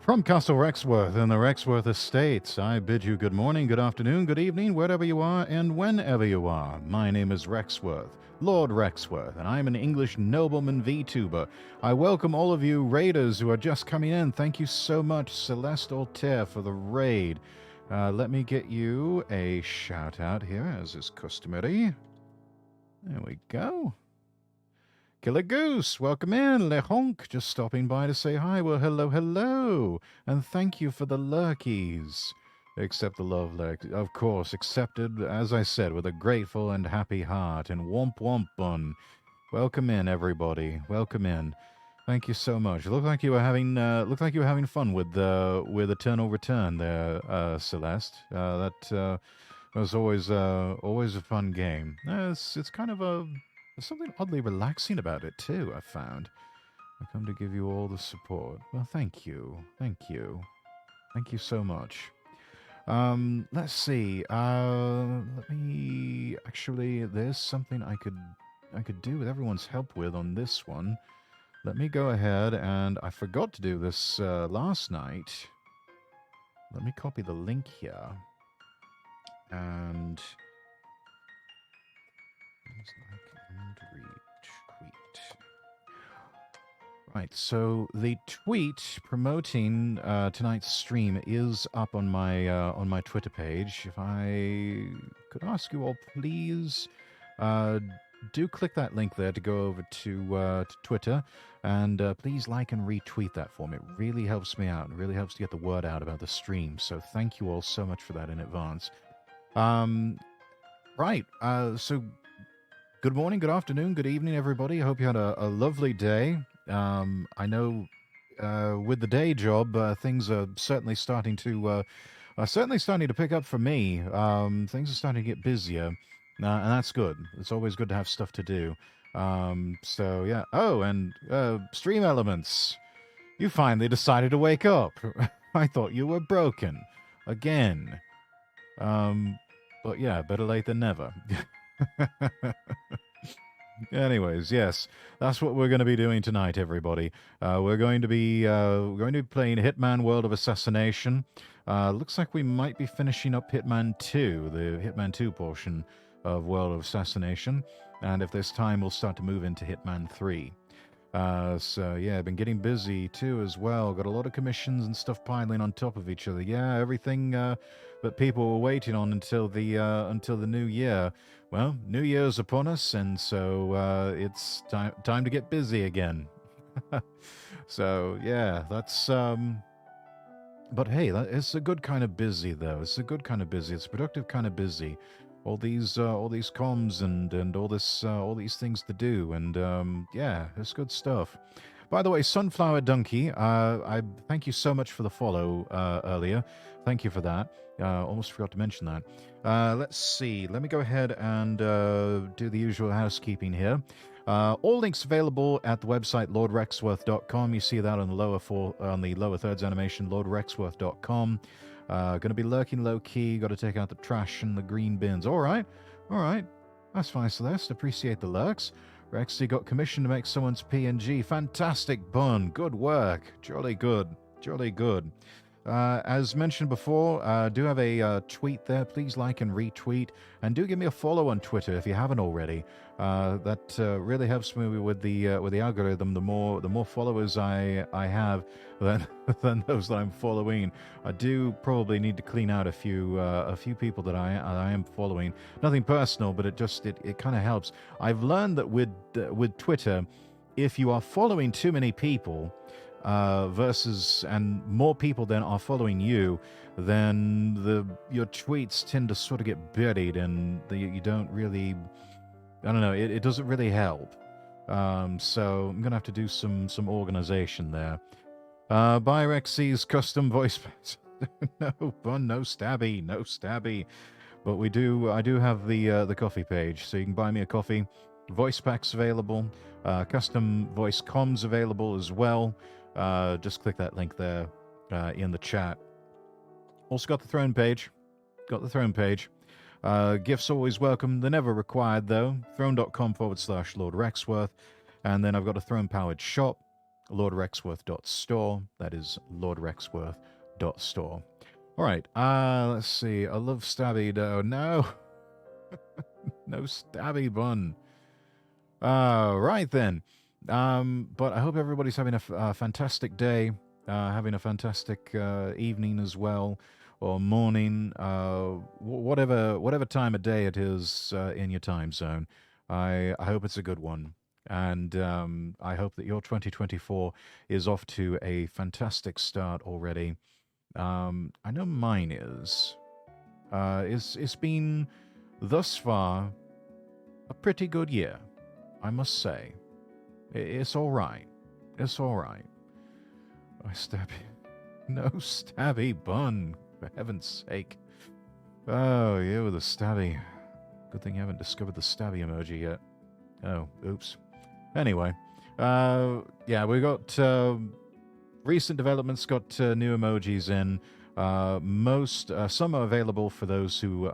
From Castle Rexworth and the Rexworth Estates, I bid you good morning, good afternoon, good evening, wherever you are and whenever you are. My name is Rexworth, Lord Rexworth, and I'm an English nobleman VTuber. I welcome all of you raiders who are just coming in. Thank you so much, Celeste Altair, for the raid. Let me get you a shout out here, as is customary. There we go. Killer Goose, welcome in. Le Honk, just stopping by to say hi. Well, hello, hello. And thank you for the lurkies. Accept the love, lurk. Of course, accepted, as I said, with a grateful and happy heart. And womp womp bun. Welcome in, everybody. Welcome in. Thank you so much. Looked like you were having fun with Eternal Return there, Celeste. That was always a fun game. It's kind of there's something oddly relaxing about it, too, I've found. I come to give you all the support. Well, thank you. Thank you. Thank you so much. Let's see. Let me... Actually, there's something I could do with everyone's help with on this one. Let me go ahead, and I forgot to do this last night. Let me copy the link here. And... Right, so the tweet promoting tonight's stream is up on my Twitter page. If I could ask you all, please do click that link there to go over to Twitter, and please like and retweet that for me. It really helps me out. It really helps to get the word out about the stream. So thank you all so much for that in advance. Right, so good morning, good afternoon, good evening, everybody. I hope you had a lovely day. I know with the day job, things are certainly starting to pick up for me. Things are starting to get busier, and that's good. It's always good to have stuff to do. So yeah. Oh, and Stream Elements, you finally decided to wake up. I thought you were broken again. But yeah, better late than never. Anyways, yes, that's what we're going to be doing tonight, everybody. We're going to be playing Hitman: World of Assassination. Looks like we might be finishing up Hitman 2, the Hitman 2 portion of World of Assassination, and if there's time, we'll start to move into Hitman 3. So yeah, I've been getting busy too as well. Got a lot of commissions and stuff piling on top of each other. Yeah, everything that people were waiting on until the new year. Well, New Year's upon us, and so it's time to get busy again. So yeah, that's But hey, it's a good kind of busy though. It's a good kind of busy. It's a productive kind of busy. All these comms and all these things to do, and yeah, it's good stuff. By the way, Sunflower Donkey, I thank you so much for the follow earlier. Thank you for that. Almost forgot to mention that. Let's see. Let me go ahead and do the usual housekeeping here. All links available at the website lordrexworth.com. You see that on the lower thirds animation, lordrexworth.com. Going to be lurking low-key. Got to take out the trash and the green bins. All right. That's fine, Celeste. Appreciate the lurks. Rexy got commissioned to make someone's PNG. Fantastic bun. Good work. Jolly good. As mentioned before, do have a tweet there. Please like and retweet. And do give me a follow on Twitter if you haven't already. That really helps me with the algorithm. The more followers I have than those that I'm following. I do probably need to clean out a few people that I am following. Nothing personal, but it kind of helps. I've learned that with Twitter, if you are following too many people, and more people than are following you, then your tweets tend to sort of get buried, and you don't really, I don't know, it doesn't really help. So I'm gonna have to do some organization there. Buy Rexy's custom voice packs. No fun, no stabby. But I do have the coffee page, so you can buy me a coffee. Voice packs available, custom voice comms available as well. Just click that link there in the chat. Also got the throne page. Gifts always welcome. They're never required, though. Throne.com/Lord Rexworth. And then I've got a throne-powered shop. lordrexworth.store. That is lordrexworth.store. All right, let's see. I love stabby dough. No. No stabby bun. Right then. But I hope everybody's having a fantastic day, having a fantastic evening as well, or morning, whatever time of day it is in your time zone. I hope it's a good one. And I hope that your 2024 is off to a fantastic start already. I know mine is. It's been, thus far, a pretty good year, I must say. It's all right. It's all right. I stab you. No stabby bun, for heaven's sake. Oh, you with the stabby. Good thing you haven't discovered the stabby emoji yet. Oh, oops. Anyway, yeah, we got recent developments, got new emojis in. Some are available for those who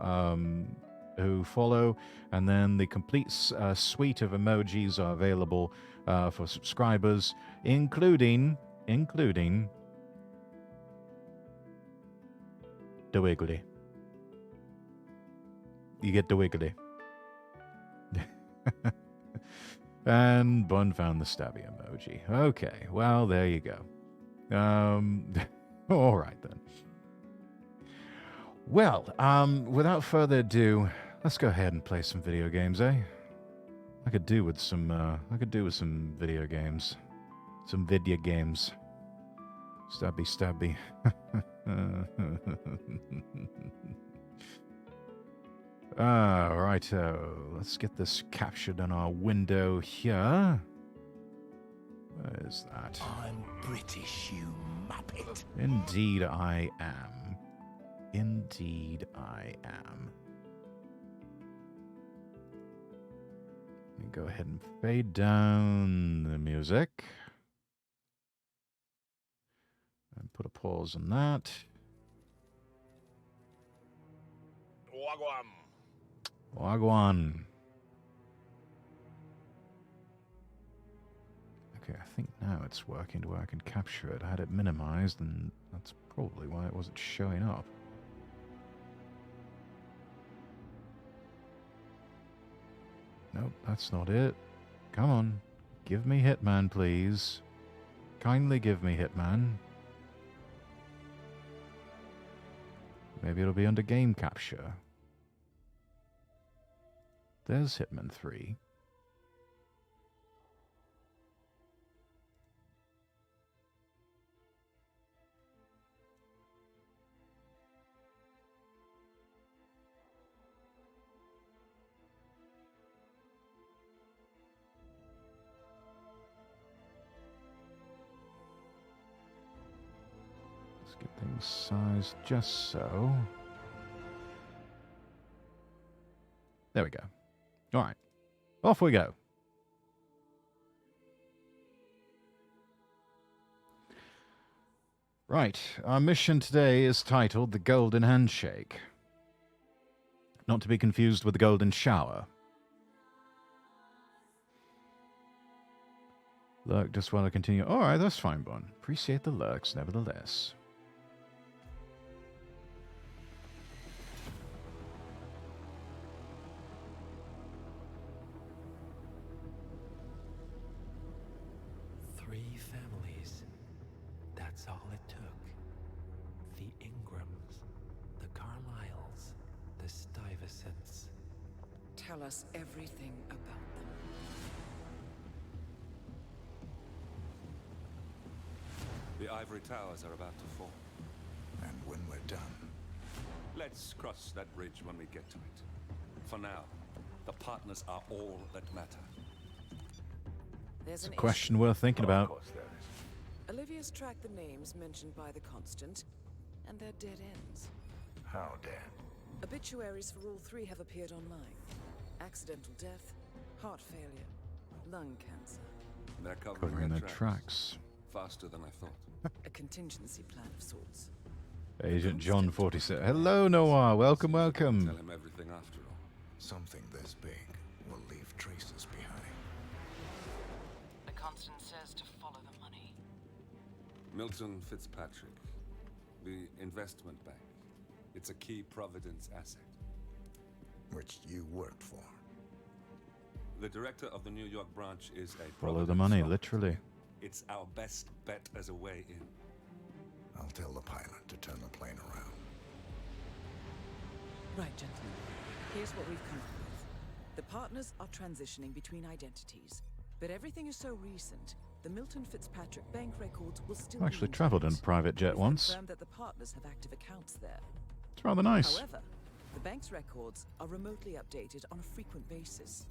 follow, and then the complete suite of emojis are available for subscribers, including the wiggly. You get the wiggly. And Bun found the stabby emoji. Okay, well, there you go. All right then. Well, without further ado, let's go ahead and play some video games, eh? I could do with some video games. Some video games. Stabby. Righto. Let's get this captured on our window here. Where is that? I'm British, you muppet. Indeed I am. Indeed I am. Let me go ahead and fade down the music. And put a pause on that. Wagwan. Okay, I think now it's working to where I can capture it. I had it minimized, and that's probably why it wasn't showing up. Nope, that's not it. Come on. Give me Hitman, please. Kindly give me Hitman. Maybe it'll be under game capture. There's Hitman 3. Let's get things sized just so. There we go. All right, off we go. Right, our mission today is titled The Golden Handshake. Not to be confused with the Golden Shower. Lurk just while I continue. All right, that's fine, Bon. Appreciate the lurks, nevertheless. That's all it took. The Ingrams, the Carlyles, the Stuyvesants. Tell us everything about them. The ivory towers are about to fall. And when we're done... Let's cross that bridge when we get to it. For now, the partners are all that matter. There's It's a an question worth thinking about. Of course there is. Olivia's tracked the names mentioned by the Constant, and they're dead ends. How dead? Obituaries for all three have appeared online. Accidental death, heart failure, lung cancer. They're Covering their tracks. Faster than I thought. A contingency plan of sorts. Agent John 47. Hello, Noah. Welcome. Tell him everything after all. Something this big will leave traces behind. The Constant says to follow the money. Milton Fitzpatrick, the investment bank. It's a key Providence asset. Which you worked for. The director of the New York branch is a Follow the Providence money, rock. literally. It's our best bet as a way in. I'll tell the pilot to turn the plane around. Right, gentlemen. Here's what we've come up with. The partners are transitioning between identities, but everything is so recent, the Milton Fitzpatrick bank records will still I actually be travelled in a intact. private jet We've once. confirmed that the partners have active accounts there. It's rather nice. However, the bank's records are remotely updated on a frequent basis.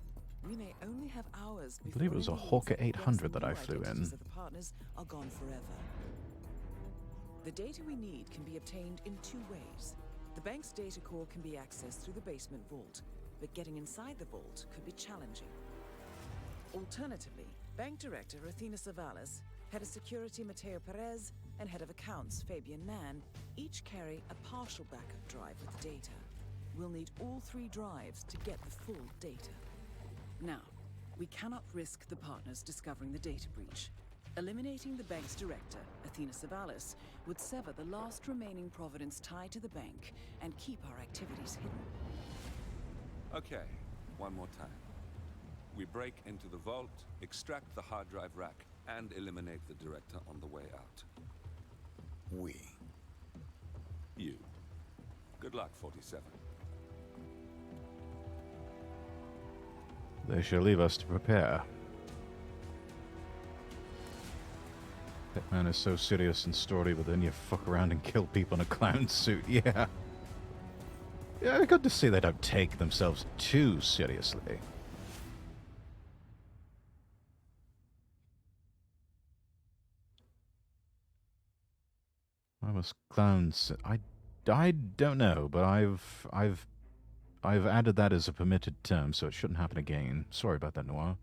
We may only have hours before believe it was a any leads Hawker that guess 800 the that I new flew identities in. of the partners are gone forever. The data we need can be obtained in two ways. The bank's data core can be accessed through the basement vault, but getting inside the vault could be challenging. Alternatively, Bank Director Athena Savalas, Head of Security Mateo Perez, and Head of Accounts Fabian Mann each carry a partial backup drive with the data. We'll need all three drives to get the full data. Now, we cannot risk the partners discovering the data breach. Eliminating the bank's director, Athena Savalas, would sever the last remaining Providence tie to the bank and keep our activities hidden. Okay, one more time. We break into the vault, extract the hard drive rack, and eliminate the director on the way out. We. You. Good luck, 47. They shall leave us to prepare. That man is so serious in story, but then you fuck around and kill people in a clown suit. Yeah. Yeah, good to see they don't take themselves too seriously. Why was clowns? I don't know, but I've added that as a permitted term, so it shouldn't happen again. Sorry about that, Noir.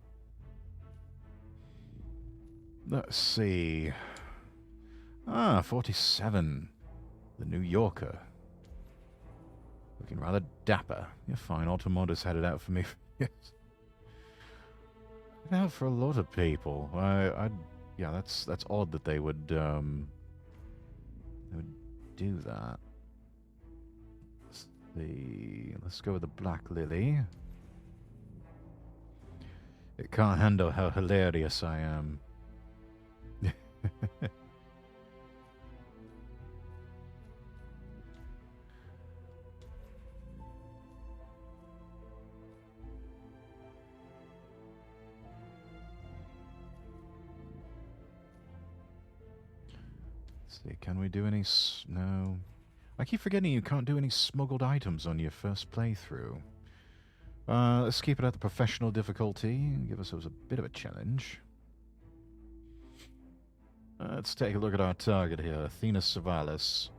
Let's see. Ah, 47. The New Yorker. Looking rather dapper. You're fine. Automotive's had it out for me. Yes. Had it out for a lot of people. Yeah, that's odd that they would do that. Let's go with the Black Lily. It can't handle how hilarious I am. Let's see, can we do any... No. I keep forgetting you can't do any smuggled items on your first playthrough. Let's keep it at the professional difficulty. Give ourselves a bit of a challenge. Let's take a look at our target here, Athena Savalas,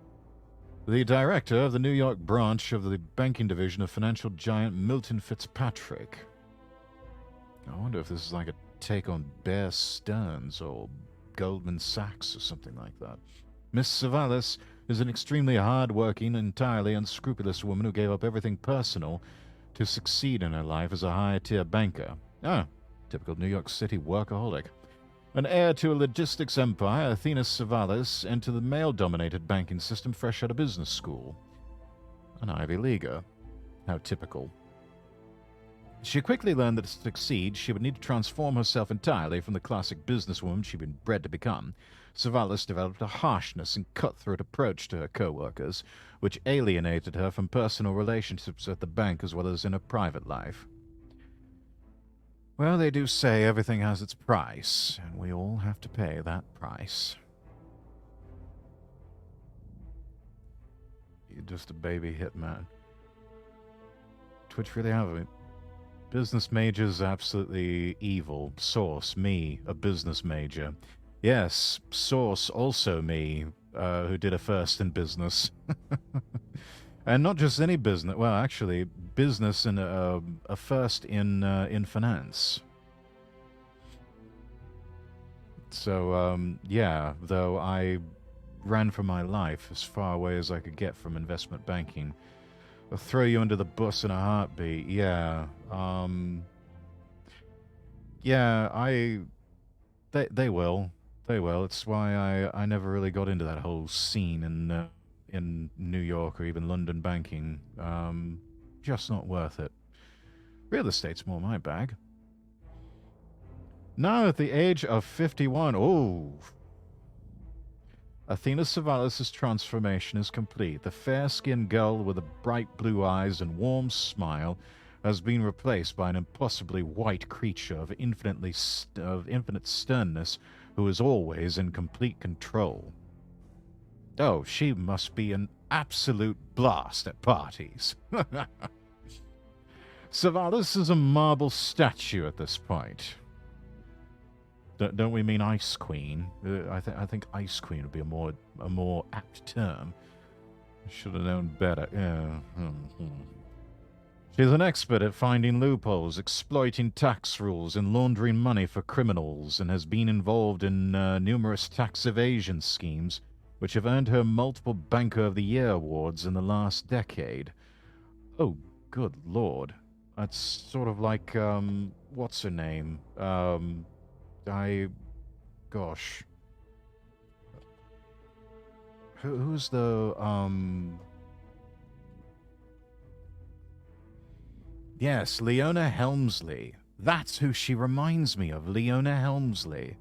the director of the New York branch of the banking division of financial giant Milton Fitzpatrick. I wonder if this is like a take on Bear Stearns or Goldman Sachs or something like that. Miss Savalas is an extremely hard-working, entirely unscrupulous woman who gave up everything personal to succeed in her life as a higher-tier banker. Ah, typical New York City workaholic. An heir to a logistics empire, Athena Savalas entered the male-dominated banking system fresh out of business school. An Ivy Leaguer. How typical. She quickly learned that to succeed, she would need to transform herself entirely from the classic businesswoman she'd been bred to become. Savalas developed a harshness and cutthroat approach to her co-workers, which alienated her from personal relationships at the bank as well as in her private life. Well, they do say everything has its price, and we all have to pay that price. You're just a baby hitman. Twitch really have it. Business majors absolutely evil. Source, me, a business major. Yes, Source, also me, who did a first in business. And not just any business. Well, actually, business and a first in finance. So, yeah, though I ran for my life as far away as I could get from investment banking. I'll throw you under the bus in a heartbeat. Yeah. Yeah, they will. Hey, well, it's why I never really got into that whole scene in New York or even London banking. Just not worth it. Real estate's more my bag. Now at the age of 51, oh, Athena Savalas' transformation is complete. The fair-skinned girl with the bright blue eyes and warm smile has been replaced by an impossibly white creature of infinite sternness who is always in complete control. Oh, she must be an absolute blast at parties. Savalas is a marble statue at this point. Don't we mean Ice Queen? I think Ice Queen would be a more apt term. Should have known better. Yeah. She's an expert at finding loopholes, exploiting tax rules, and laundering money for criminals, and has been involved in numerous tax evasion schemes, which have earned her multiple Banker of the Year awards in the last decade. Oh, good lord. That's sort of like, what's her name? Gosh. Who's the, Yes, Leona Helmsley. That's who she reminds me of, Leona Helmsley.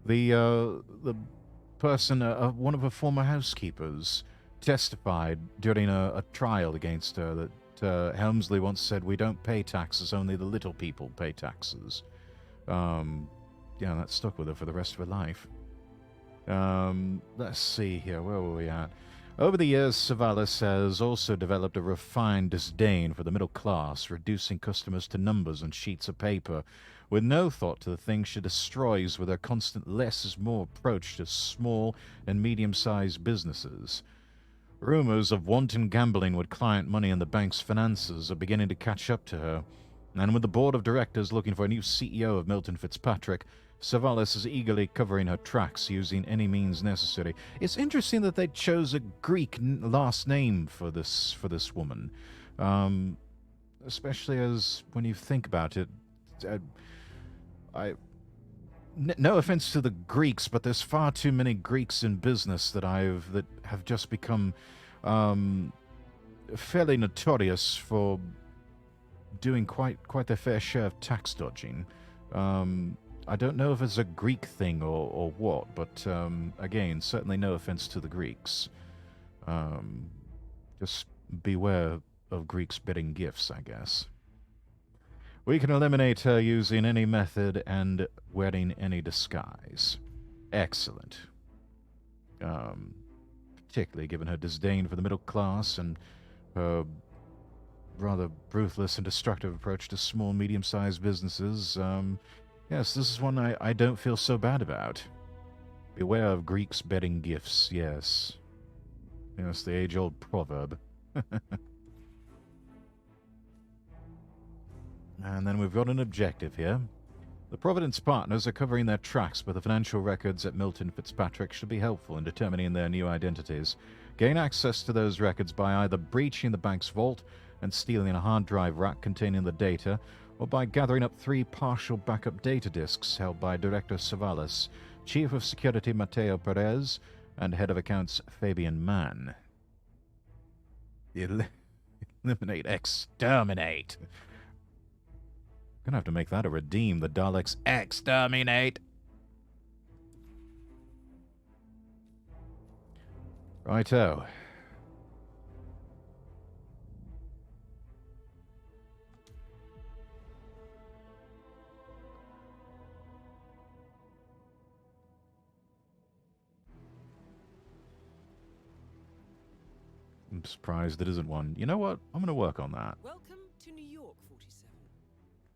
The person, one of her former housekeepers, testified during a trial against her that Helmsley once said, "We don't pay taxes, only the little people pay taxes." Yeah, that stuck with her for the rest of her life. Let's see here. Where were we at? Over the years, Savalas has also developed a refined disdain for the middle class, reducing customers to numbers on sheets of paper, with no thought to the things she destroys with her constant less is more approach to small and medium-sized businesses. Rumors of wanton gambling with client money in the bank's finances are beginning to catch up to her, and with the board of directors looking for a new CEO of Milton Fitzpatrick, Savalas is eagerly covering her tracks using any means necessary. It's interesting that they chose a Greek last name for this woman, especially as when you think about it. No offense to the Greeks, but there's far too many Greeks in business that have just become fairly notorious for doing quite their fair share of tax dodging. I don't know if it's a Greek thing or what, but again, certainly no offense to the Greeks. Just beware of Greeks bidding gifts, I guess. We can eliminate her using any method and wearing any disguise. Excellent. Particularly given her disdain for the middle class and her rather ruthless and destructive approach to small, medium-sized businesses. Yes, this is one I don't feel so bad about. Beware of Greeks betting gifts, yes. Yes, the age-old proverb. And then we've got an objective here. The Providence partners are covering their tracks, but the financial records at Milton Fitzpatrick should be helpful in determining their new identities. Gain access to those records by either breaching the bank's vault and stealing a hard drive rack containing the data, or by gathering up 3 partial backup data disks held by Director Savalas, Chief of Security Mateo Perez, and Head of Accounts Fabian Mann. Eliminate, exterminate. Gonna have to make that a redeem. The Daleks exterminate. Righto. I'm surprised there isn't one. You know what? I'm going to work on that. Welcome to New York, 47.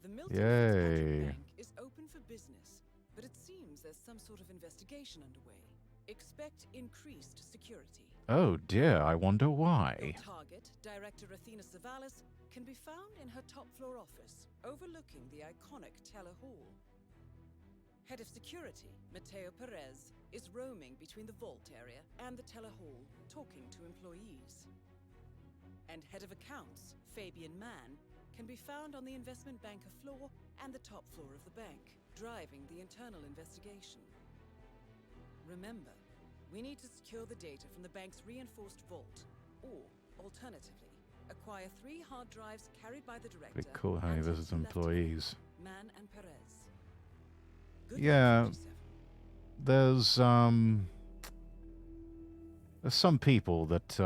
The Milton Yay. Fitzpatrick Bank is open for business, but it seems there's some sort of investigation underway. Expect increased security. Oh dear, I wonder why. Your target, Director Athena Savalas, can be found in her top floor office, overlooking the iconic Teller Hall. Head of Security, Mateo Perez, is roaming between the vault area and the Teller Hall, talking to employees. And Head of Accounts, Fabian Mann, can be found on the investment banker floor and the top floor of the bank, driving the internal investigation. Remember, we need to secure the data from the bank's reinforced vault. Or, alternatively, acquire 3 hard drives carried by the director. Bit cool how he and his visits 2 lieutenants, employees. Mann and Perez. Good Yeah. luck, 47. There's some people that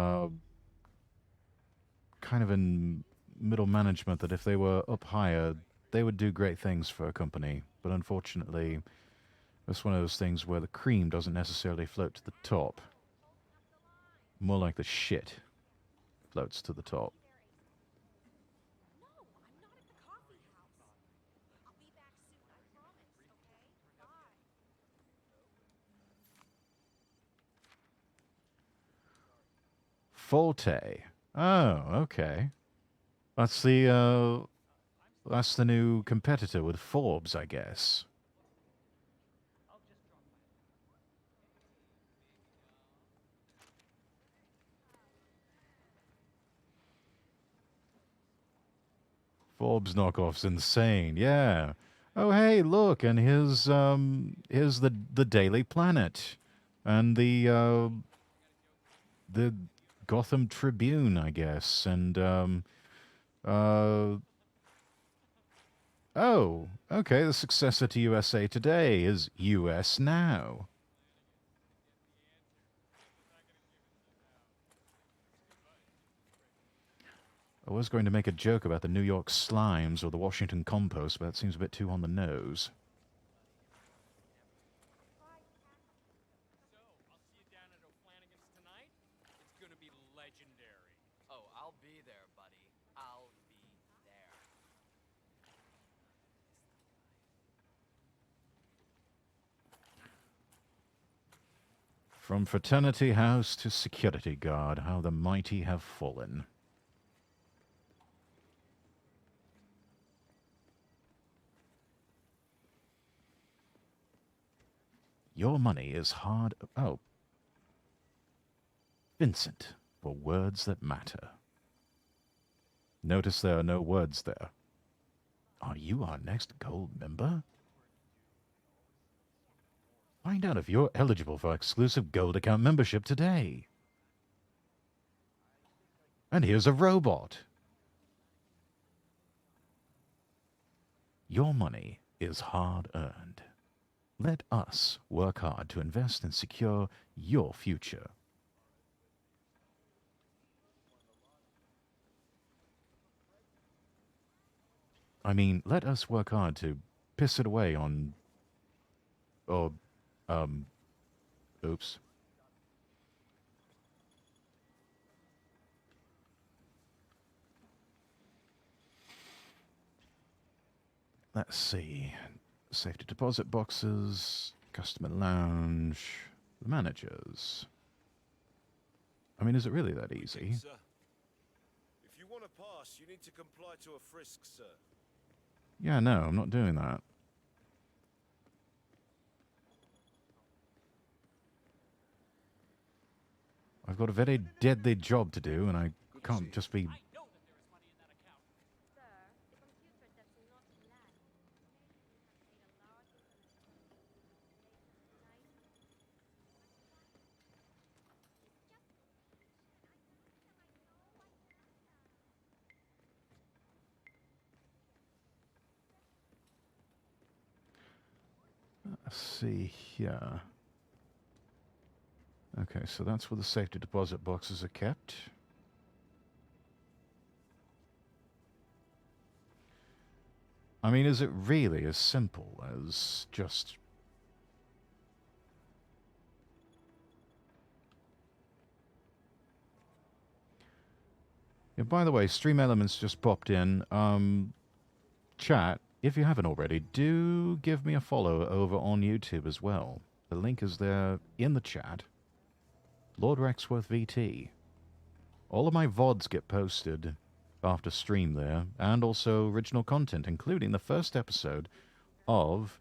kind of in middle management that if they were up higher, they would do great things for a company. But unfortunately, it's one of those things where the cream doesn't necessarily float to the top. More like the shit floats to the top. No, I'm not at the coffee house. I'll be back soon, I promise, okay? Bye. Forte. Oh, okay. That's the new competitor with Forbes, I guess. Forbes knockoff's insane. Yeah. Oh, hey, look, and here's the Daily Planet, and the Gotham Tribune, I guess, and oh, okay, the successor to USA Today is US Now. I was going to make a joke about the New York Slimes or the Washington Compost, but that seems a bit too on the nose. So, I'll see you down at O'Flanagan's tonight. It's gonna be legendary. Oh, I'll be there, buddy. I'll be there. From fraternity house to security guard, how the mighty have fallen. Your money is hard. Oh. Vincent, for words that matter. Notice there are no words there. Are you our next gold member? Find out if you're eligible for exclusive gold account membership today. And here's a robot. Your money is hard earned. Let us work hard to invest and secure your future. I mean, let us work hard to piss it away on... Or, oops. Let's see. Safety deposit boxes, customer lounge, the managers. I mean, is it really that easy? Sir, if you want to pass, you need to comply to a frisk, sir. Yeah, no, I'm not doing that. I've got a very deadly job to do, and I can't just be... I know that there is money in that account. Sir, the computer does not lag. We have made a large Let's see here. Okay, so that's where the safety deposit boxes are kept. I mean, is it really as simple as just... Yeah, by the way, Stream Elements just popped in. Chat, if you haven't already, do give me a follow over on YouTube as well. The link is there in the chat. Lord Rexworth VT. All of my VODs get posted after stream there, and also original content, including the first episode of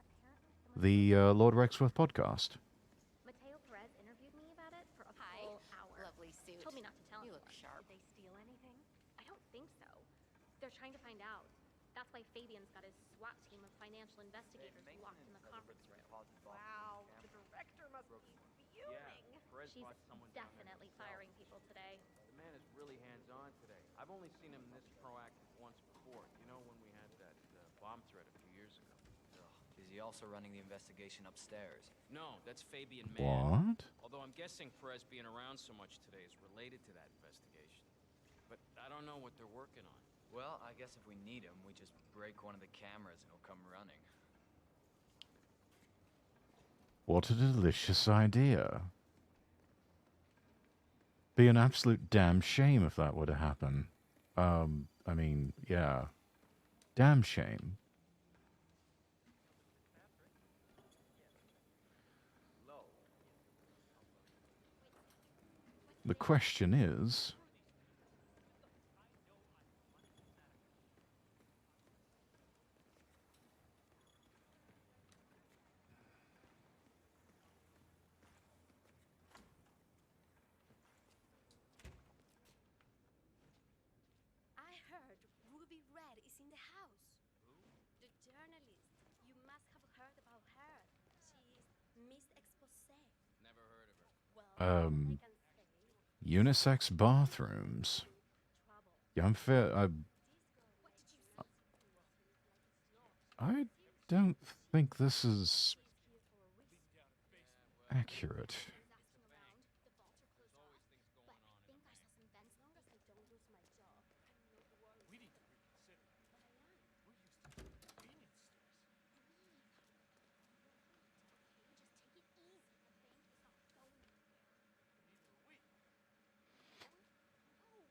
the Lord Rexworth podcast. Mateo Perez interviewed me about it for a full hour. Lovely suit. Told me not to tell You anyone. look sharp. Did they steal anything? I don't think so. They're trying to find out. That's why Fabian's got his SWAT team of financial investigators locked in the conference room. Wow, the director fuming. Perez She's bought someone down there definitely himself. firing people today. The man is really hands-on today. I've only seen him this proactive once before. You know, when we had that bomb threat a few years ago. Is he also running the investigation upstairs? No, that's Fabian Mann. What? Although I'm guessing Perez being around so much today is related to that investigation. But I don't know what they're working on. Well, I guess if we need him, we just break one of the cameras and he'll come running. What a delicious idea. Be an absolute damn shame if that were to happen. I mean, yeah. Damn shame. The question is... I heard Ruby Red is in the house. The journalist. You must have heard about her. She's Miss Exposé. Never heard of her. Well, all I can say unisex bathrooms. trouble. Yeah, I'm fair. What did you say? I don't think this is Here for a reason. accurate. He's asking around. The vaults are closed off. But I think I saw some vents. As long as I don't lose my job, I'm not worried. We need to reconsider. But I am. We're used to convenience stores. Please. Okay, just take it easy. The bank is not going anywhere. Neither are we.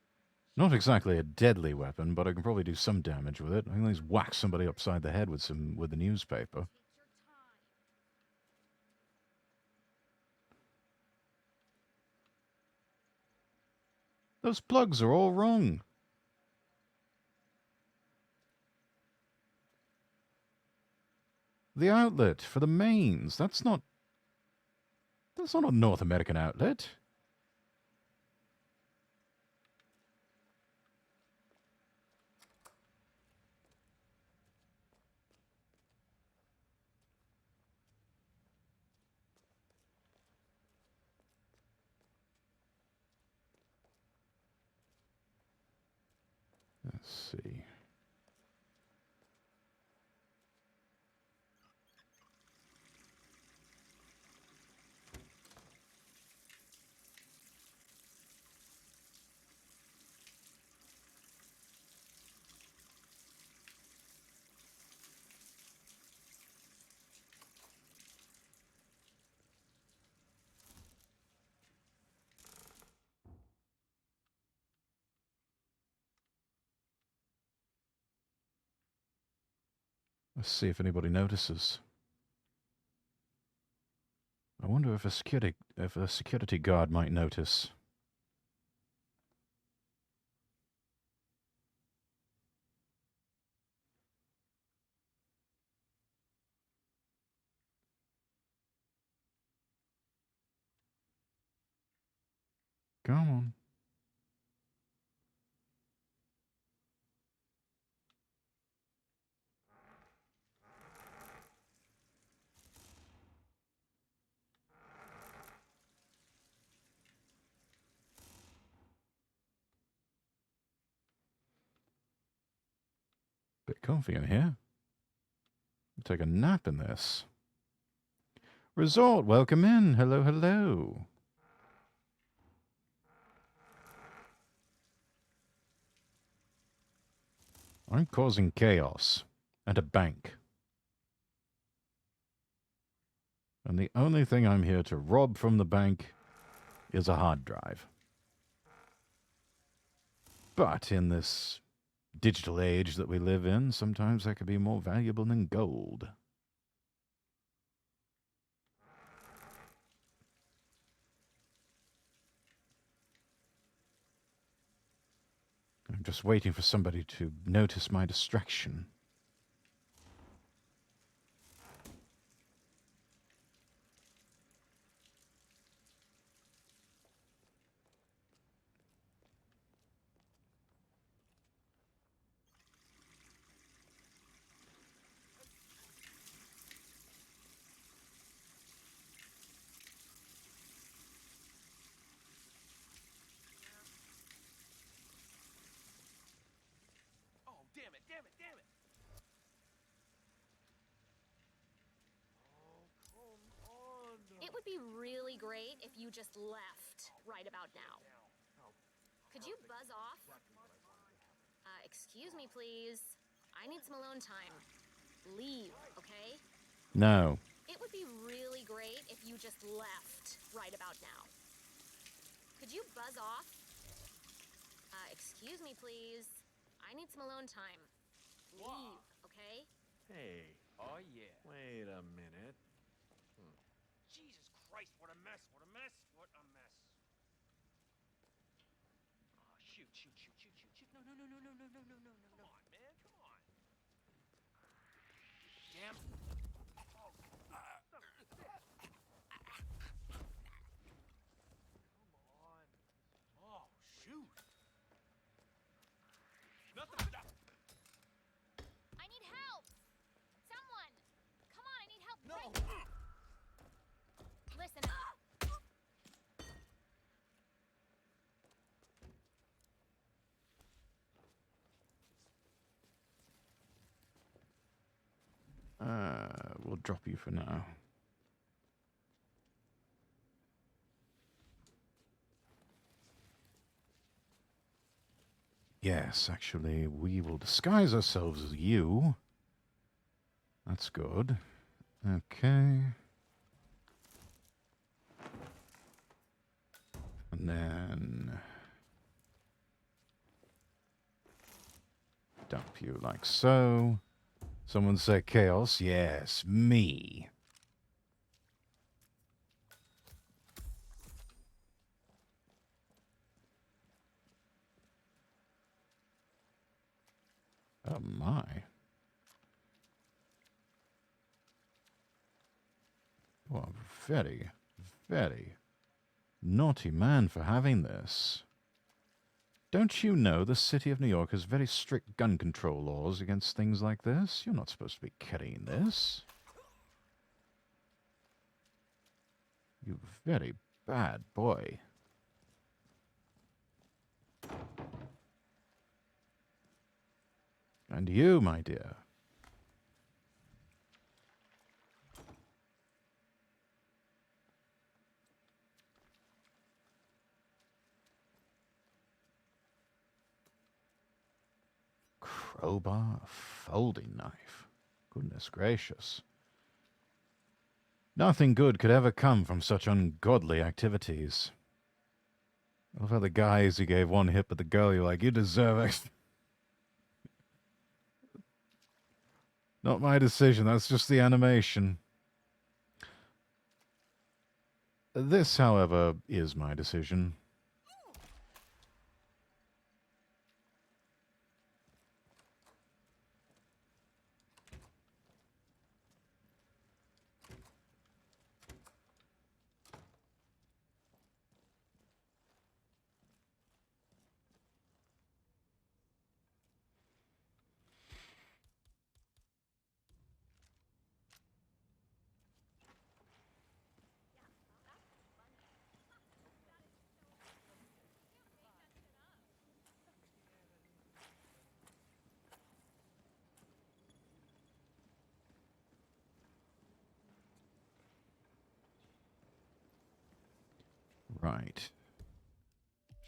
Not exactly a deadly weapon, but I can probably do some damage with it. I can at least whack somebody upside the head with the newspaper. Take your time. Those plugs are all wrong. The outlet for the mains, that's not a North American outlet. Let's see. Let's see if anybody notices. I wonder if a security guard might notice. Come on. Bit comfy in here. Take a nap in this. Resort, welcome in. Hello, hello. I'm causing chaos at a bank. And the only thing I'm here to rob from the bank is a hard drive. But in this digital age that we live in, sometimes that could be more valuable than gold. I'm just waiting for somebody to notice my distraction. really great if you just left right about now. Could you buzz off? Excuse me, please. I need some alone time. Leave, okay? No. It would be really great if you just left right about now. Could you buzz off? Excuse me, please. I need some alone time. Leave, okay? Hey, Oh, yeah. wait a minute. Jesus Christ, what a mess, what a mess, what a mess. Oh, shoot. No. Come on, man, come on. Damn. Oh, shoot. Nothing. I need help! Someone! Come on, I need help! No! Listen. We'll drop you for now. Yes, actually, we will disguise ourselves as you. That's good. Okay. And then dump you like so. Someone say chaos. Yes, me. Oh my. You are very, very naughty man for having this. Don't you know the city of New York has very strict gun control laws against things like this? You're not supposed to be carrying this. You very bad boy. And you, my dear. Crowbar, a folding knife. Goodness gracious. Nothing good could ever come from such ungodly activities. I love how the guys who gave one hit at the girl, you're like, you deserve it. Not my decision, that's just the animation. This, however, is my decision. Right.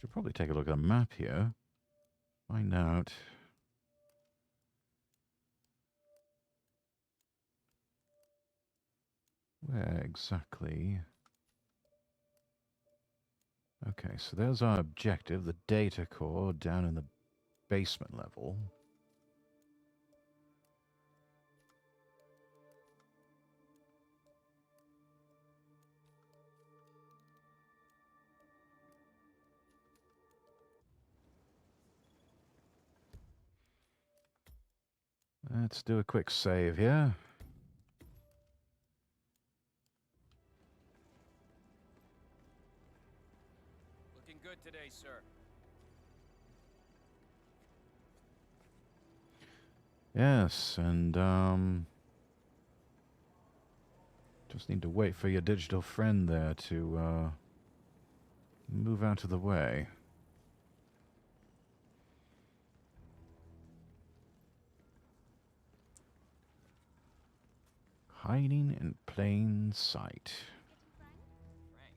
Should probably take a look at a map here. Find out. Where exactly? Okay, so there's our objective, the data core down in the basement level. Let's do a quick save here. Looking good today, sir. Yes, and just need to wait for your digital friend there to move out of the way. Hiding in plain sight. Frank?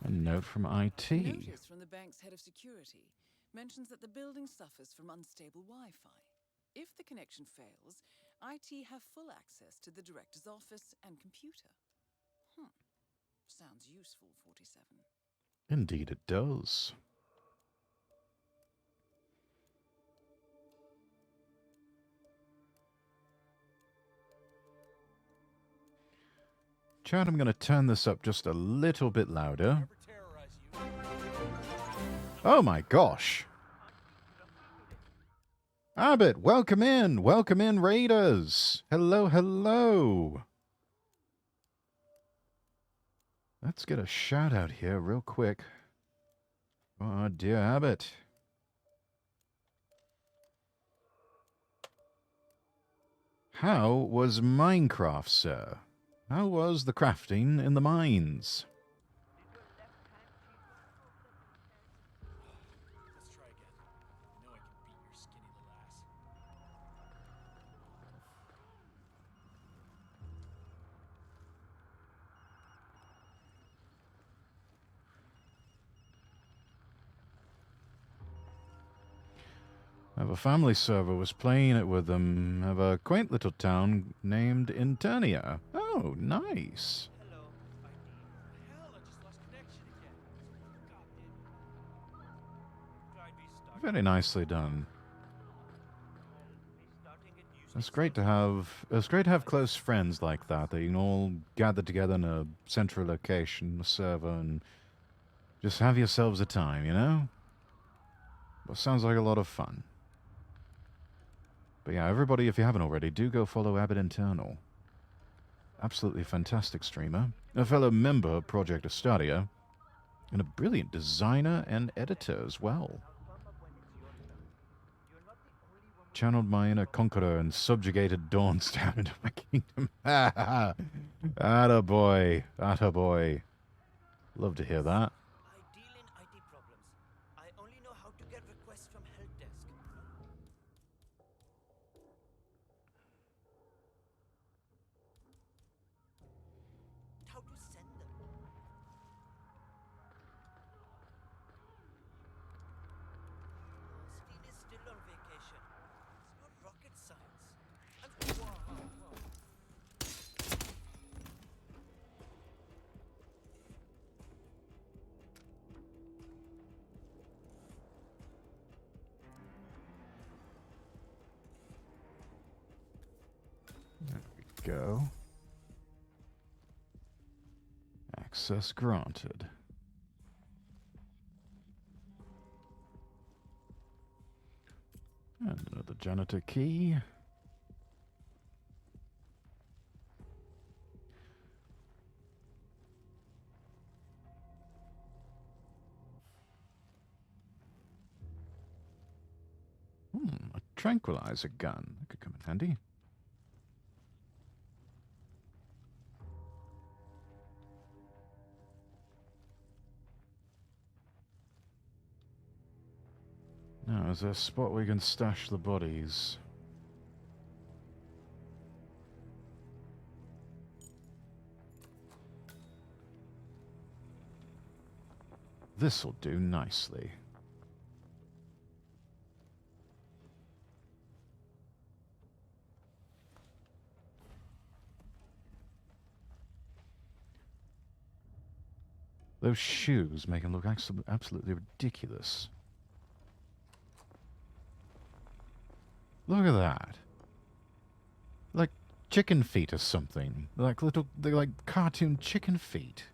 A note from IT. Notice from the bank's head of security mentions that the building suffers from unstable Wi-Fi. If the connection fails, IT have full access to the director's office and computer. Sounds useful, 47. Indeed it does. Chat, I'm going to turn this up just a little bit louder. Oh my gosh. Abbott, welcome in. Welcome in, Raiders. Hello, hello. Let's get a shout out here real quick. Oh, dear Abbott. How was Minecraft, sir? How was the crafting in the mines? Let's try again. I know I can beat your skinny little ass. Have a family server was playing it with them. Have a quaint little town named Internia. Oh, nice. Hello, ID. Hell, I just lost connection again. God damn it. I'd be stuck. Very nicely done. It's great to have close friends like that. That you can all gather together in a central location, a server, and just have yourselves a time, you know? Well, sounds like a lot of fun. But yeah, everybody, if you haven't already, do go follow Abbott Internal. Absolutely fantastic streamer, a fellow member of Project Astadia, and a brilliant designer and editor as well. Channeled my inner conqueror and subjugated Dawnstar into my kingdom. Attaboy. Attaboy. Love to hear that. I deal in IT problems. I only know how to get requests from help desk. How to send them. Steel is still on vacation. It's not rocket science. Whoa. There we go. Access granted. And another janitor key. A tranquilizer gun. That could come in handy. Now, is there a spot where we can stash the bodies? This'll do nicely. Those shoes make him look absolutely ridiculous. Look at that. Like chicken feet or something. They're like cartoon chicken feet.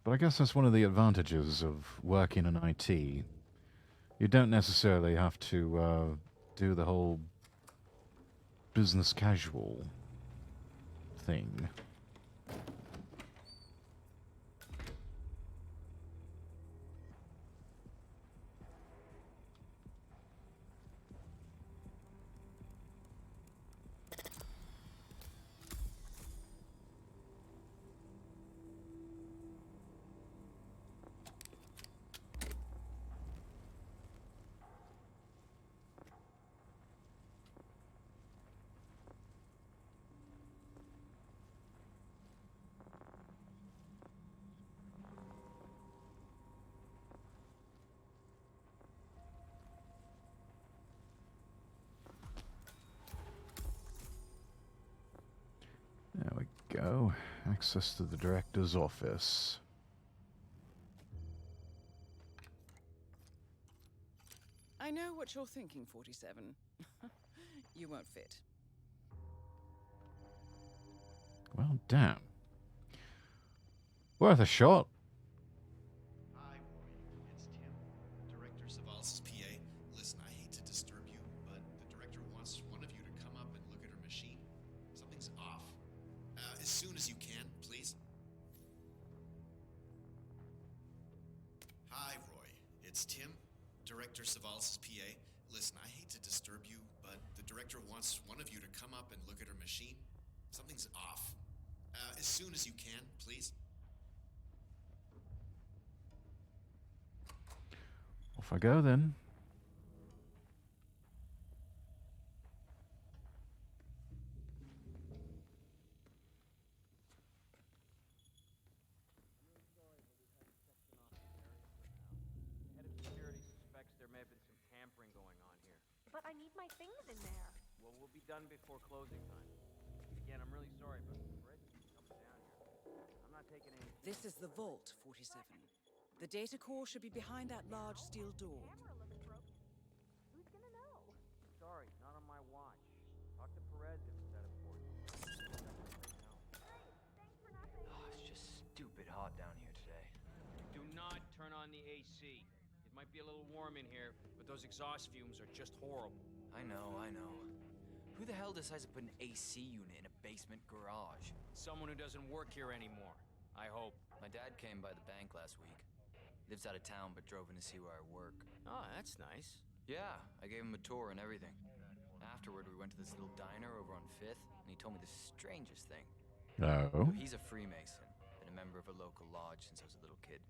But I guess that's one of the advantages of working in IT. You don't necessarily have to do the whole business casual thing. Access to the director's office. I know what you're thinking, 47. You won't fit. Well, damn. Worth a shot. Hi, Roy. It's Tim, Director Savalas' PA. Listen, I hate to disturb you, but the director wants one of you to come up and look at her machine. Something's off. As soon as you can, please. Hi, Roy. It's Tim, Director Savalas' PA. Listen, I hate to disturb you, but the director wants one of you to come up and look at her machine. Something's off. As soon as you can, please. Off I go then. Head of security suspects there may have been some tampering going on here. But I need my things in there. Well, we'll be done before closing time. Again, I'm really sorry, but Fred comes down here. I'm not taking any... This is the vault, 47. The data core should be behind that large steel door. Camera looks broken. Who's gonna know? Sorry, not on my watch. Talk to Perez if it's that important. Great. Thanks for nothing. Oh, it's just stupid hot down here today. Do not turn on the AC. It might be a little warm in here, but those exhaust fumes are just horrible. I know, I know. Who the hell decides to put an AC unit in a basement garage? Someone who doesn't work here anymore, I hope. My dad came by the bank last week. Lives out of town, but drove in to see where I work. Oh, that's nice. Yeah, I gave him a tour and everything. Afterward, we went to this little diner over on 5th, and he told me the strangest thing. No. He's a Freemason, been a member of a local lodge since I was a little kid.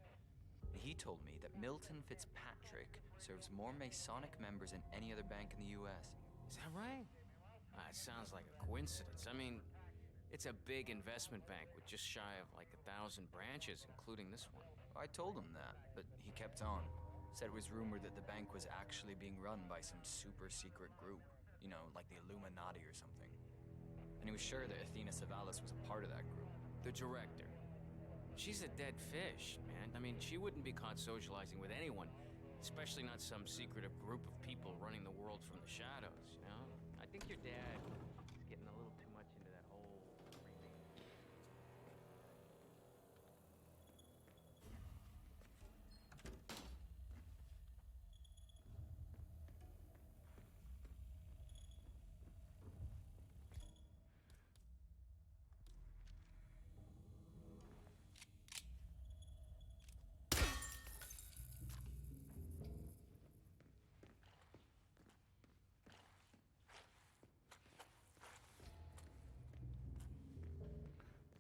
And he told me that Milton Fitzpatrick serves more Masonic members than any other bank in the U.S. Is that right? It sounds like a coincidence. I mean, it's a big investment bank with just shy of like 1,000 branches, including this one. I told him that, but he kept on. Said it was rumored that the bank was actually being run by some super secret group. You know, like the Illuminati or something. And he was sure that Athena Savalas was a part of that group. The director. She's a dead fish, man. I mean, she wouldn't be caught socializing with anyone, especially not some secretive group of people running the world from the shadows, you know? I think your dad is getting a little too much into that whole Freemason.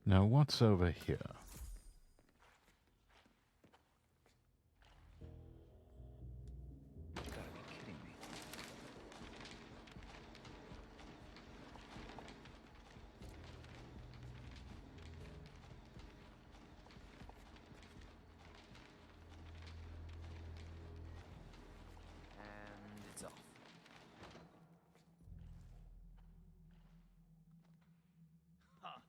Now what's over here? You gotta be kidding me. And it's off. Huh.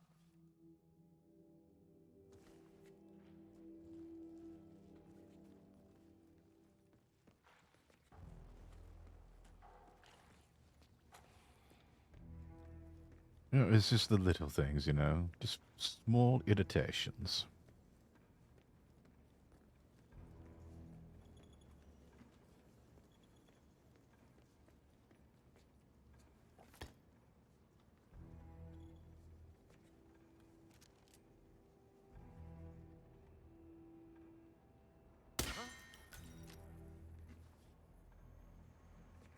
You know, it's just the little things, you know, just small irritations.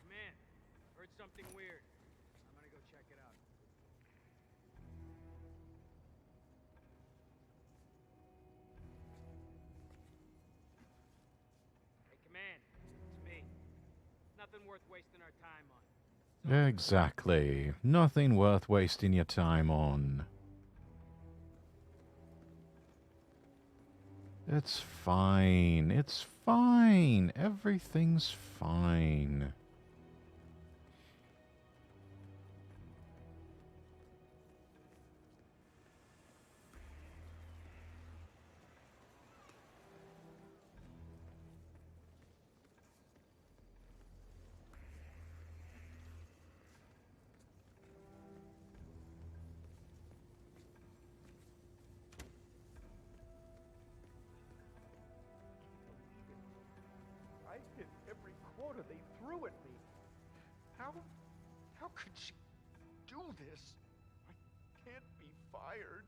Man, heard something weird. I'm gonna go check it out. Hey, Command, it's me. Nothing worth wasting our time on. Exactly. Nothing worth wasting your time on. It's fine. It's fine. Everything's fine. quarter they threw at me. How could she do this? I can't be fired.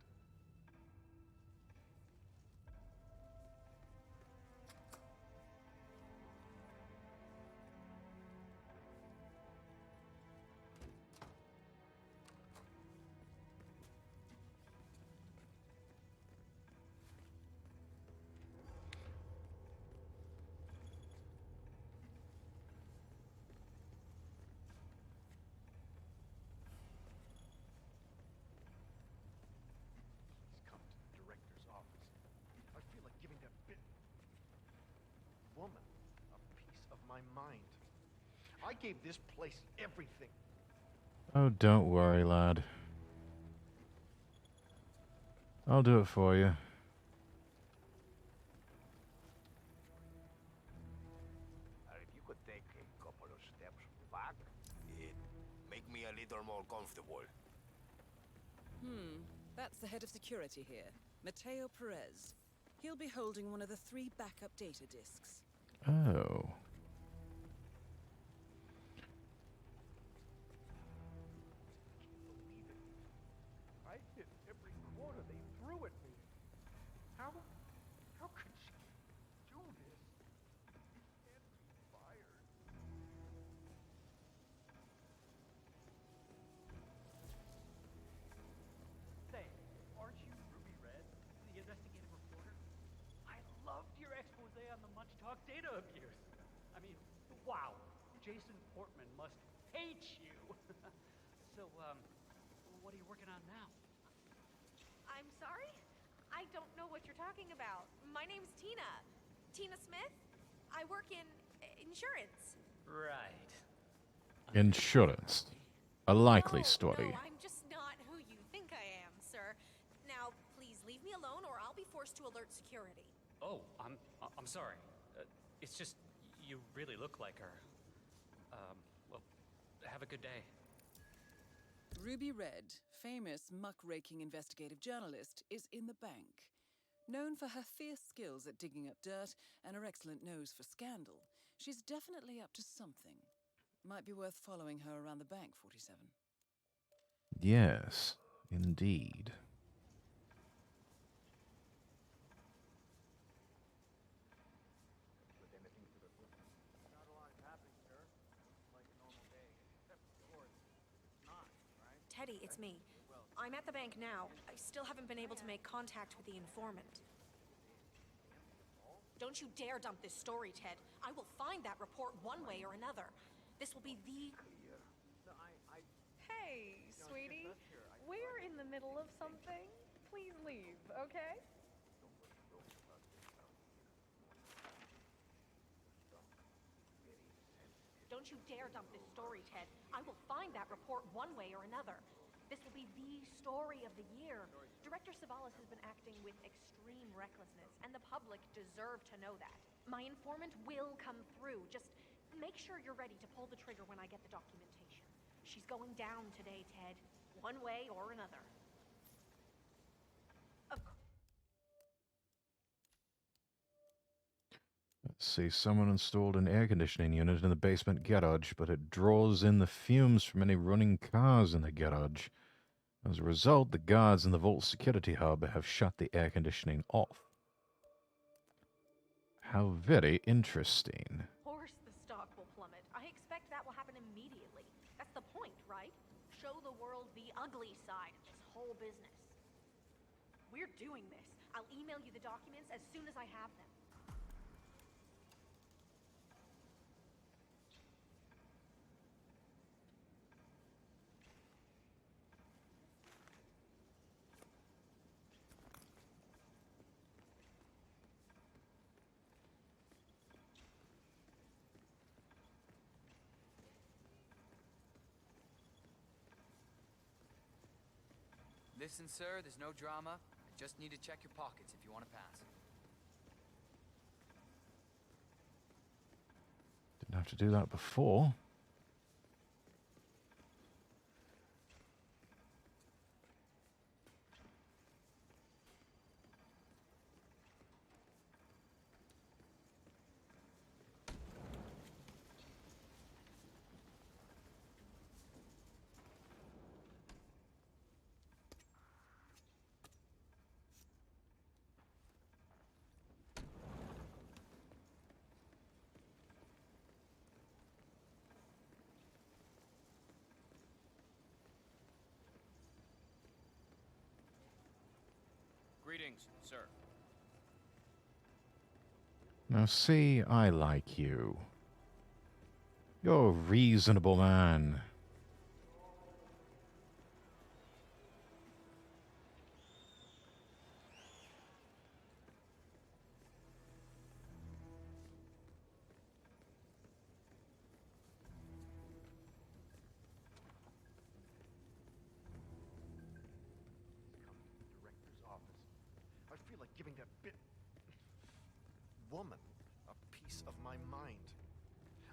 Come to the director's office. I feel like giving that bit woman a piece of my mind. I gave this place everything. Oh, don't worry, lad. I'll do it for you. If you could take a couple of steps back, it make me a little more comfortable. That's the head of security here, Mateo Perez. He'll be holding one of the 3 backup data disks. Oh. Believe it. I hit every quarter they threw at me. How could she do this? Can't be fired. Say, aren't you Ruby Red, the investigative reporter? I loved your expose on the much-talk data abuse. I mean, wow, Jason Portman must hate you. So, what are you working on now? I'm sorry? I don't know what you're talking about. My name's Tina. Tina Smith. I work in insurance. Right. Insurance. A likely story. No, I'm just not who you think I am, sir. Now, please leave me alone or I'll be forced to alert security. Oh, I'm sorry. It's just you really look like her. Well, have a good day. Ruby Red, famous muckraking investigative journalist, is in the bank. Known for her fierce skills at digging up dirt and her excellent nose for scandal, she's definitely up to something. Might be worth following her around the bank, 47. Yes, indeed. Not a lot is happening, sir. Like a normal day. Except, of course, it's not, right? Teddy, it's me. I'm at the bank now. I still haven't been able to make contact with the informant. Don't you dare dump this story, Ted. I will find that report one way or another. This will be the... Hey, sweetie. We're in the middle of something. Please leave, okay? Don't you dare dump this story, Ted. I will find that report one way or another. This will be the story of the year. Director Savalas has been acting with extreme recklessness, and the public deserve to know that. My informant will come through. Just make sure you're ready to pull the trigger when I get the documentation. She's going down today, Ted. One way or another. Of course. Let's see, someone installed an air conditioning unit in the basement garage, but it draws in the fumes from any running cars in the garage. As a result, the guards in the vault security hub have shut the air conditioning off. How very interesting. Of course the stock will plummet. I expect that will happen immediately. That's the point, right? Show the world the ugly side of this whole business. We're doing this. I'll email you the documents as soon as I have them. Listen, sir, there's no drama. I just need to check your pockets if you want to pass. Didn't have to do that before. Greetings, sir. Now, see, I like you. You're a reasonable man. Director's office. I feel like giving that bit woman a piece of my mind.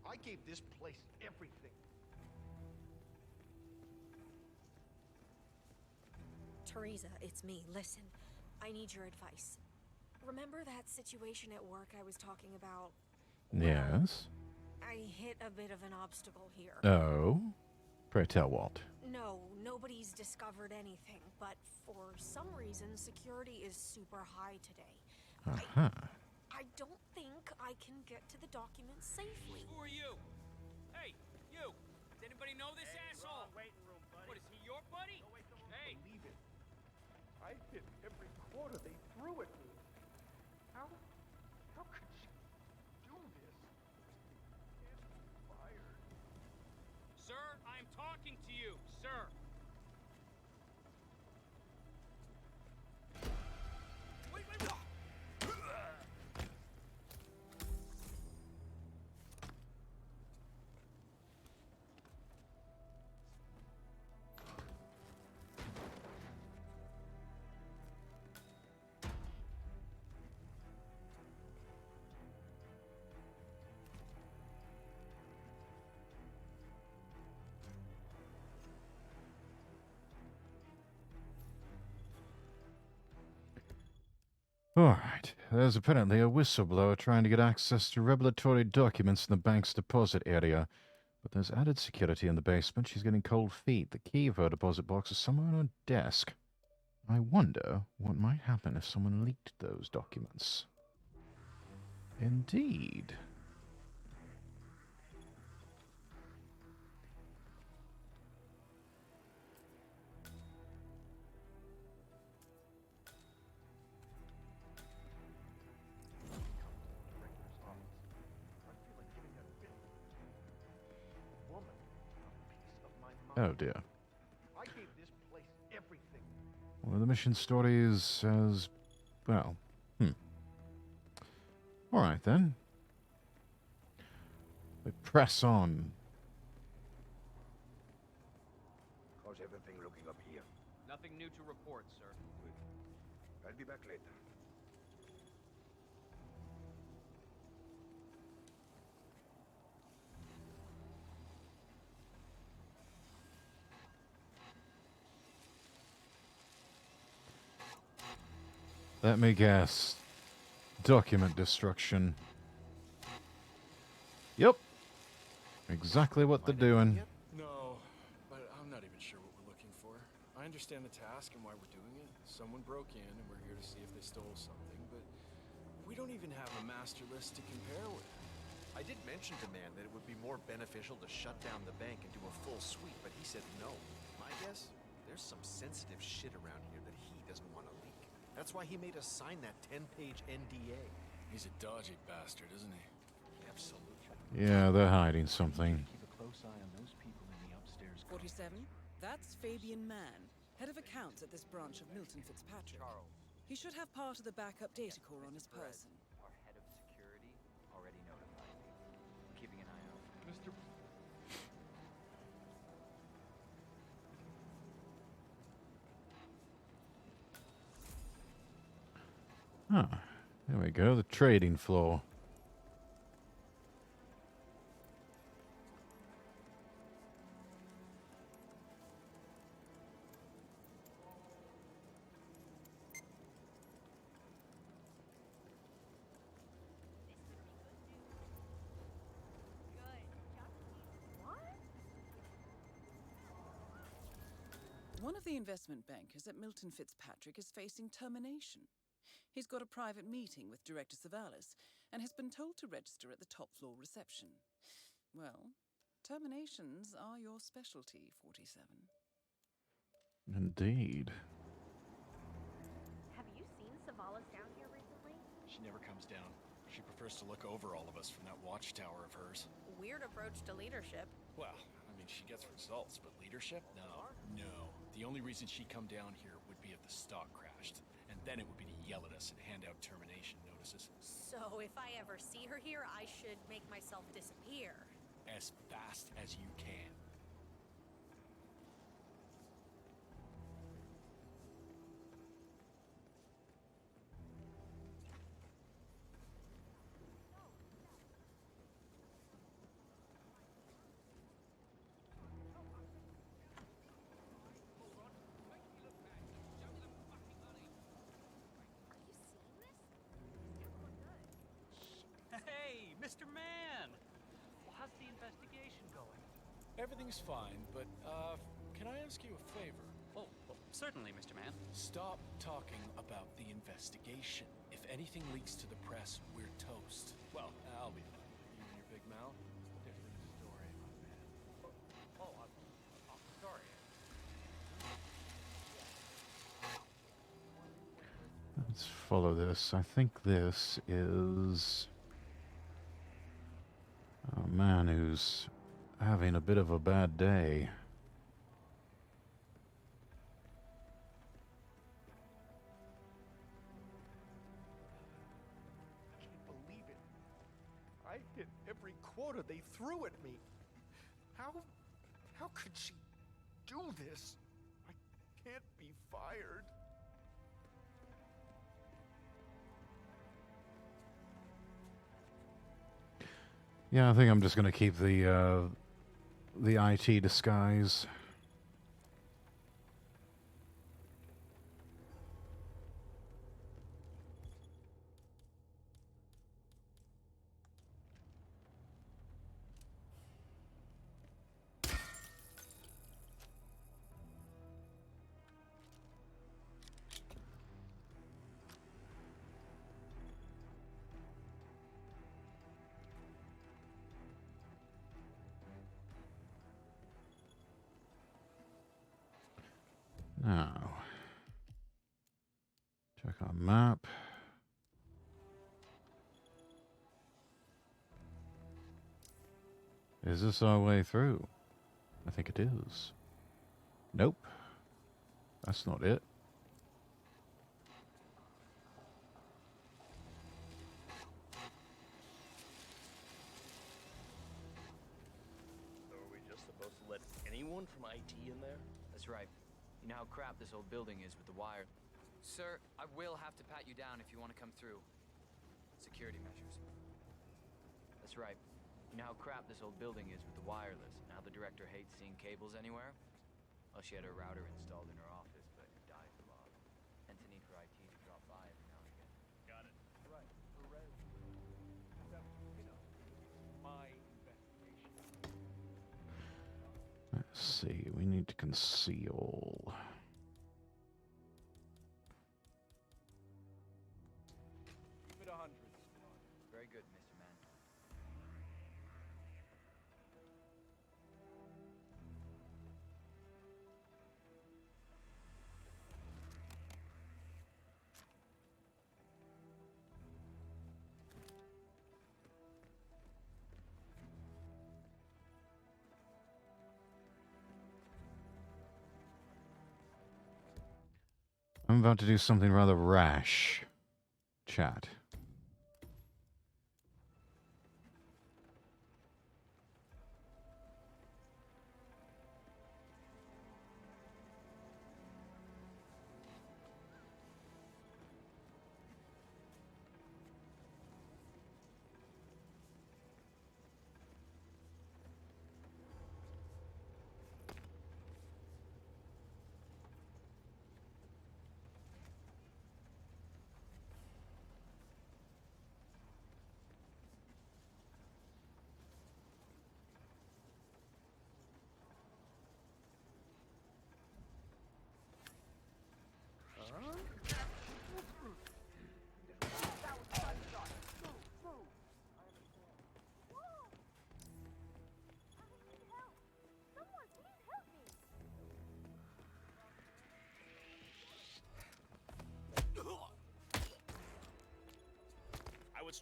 I gave this place everything. Teresa, it's me. Listen, I need your advice. Remember that situation at work I was talking about? Yes. I hit a bit of an obstacle here. Oh? Pray tell what? No, nobody's discovered anything, but for some reason, security is super high today. Uh-huh. I don't think I can get to the documents safely. Who are you? Hey, you! Does anybody know this asshole? What, is he your buddy? Hey! Believe it. I hit every quarter they threw at me. How could she do this? Can't be fired. Sir, I'm talking to you, sir! Wait! Alright, there's apparently a whistleblower trying to get access to revelatory documents in the bank's deposit area. But there's added security in the basement. She's getting cold feet. The key of her deposit box is somewhere on her desk. I wonder what might happen if someone leaked those documents. Indeed. Oh dear. I gave this place everything. Well, the mission story is as well. Alright then. We press on. How's everything looking up here? Nothing new to report, sir. Good. I'll be back later. Let me guess. Document destruction. Yep. Exactly what they're doing. No, but I'm not even sure what we're looking for. I understand the task and why we're doing it. Someone broke in and we're here to see if they stole something, but we don't even have a master list to compare with. I did mention to Man that it would be more beneficial to shut down the bank and do a full sweep, but he said no. My guess? There's some sensitive shit around here that he doesn't want to leak. That's why he made us sign that 10-page NDA. He's a dodgy bastard, isn't he? Absolutely. Yeah, they're hiding something. Keep a close eye on those people in the upstairs. 47? That's Fabian Mann, head of accounts at this branch of Milton Fitzpatrick. He should have part of the backup data core on his person. Our head of security already notified me. I'm keeping an eye out. Mr. Ah, there we go, the trading floor. One of the investment bankers at Milton Fitzpatrick is facing termination. He's got a private meeting with Director Savalas and has been told to register at the top floor reception. Well, terminations are your specialty, 47. Indeed. Have you seen Savalas down here recently? She never comes down. She prefers to look over all of us from that watchtower of hers. Weird approach to leadership. Well, I mean, she gets results, but leadership? No. No. The only reason she'd come down here would be if the stock crashed. And then it would be to yell at us and hand out termination notices. So if I ever see her here, I should make myself disappear. As fast as you can. Hey, Mr. Man! Well, how's the investigation going? Everything's fine, but, can I ask you a favor? Oh, certainly, Mr. Man. Stop talking about the investigation. If anything leaks to the press, we're toast. Well, I'll be fine. You and your big mouth? Different story, my man. I'm sorry. Let's follow this. I think this is a man who's having a bit of a bad day. I can't believe it. I hit every quota they threw at me. How could she do this? I can't be fired. Yeah, I think I'm just going to keep the IT disguise. Now, check our map. Is this our way through? I think it is. Nope. That's not it. So are we just supposed to let anyone from IT in there? That's right. You know how crap this old building is with the wire. Sir, I will have to pat you down if you want to come through. Security measures. That's right. You know how crap this old building is with the wireless, and how the director hates seeing cables anywhere? Well, she had her router installed in her office, but it died for long. Hence the need for IT to drop by every now and again. Got it. Right. Perez. That, my investigation. Let's see. We need to conceal. Keep it 100, squad. Very good, Mr. Man. I'm about to do something rather rash. Chat.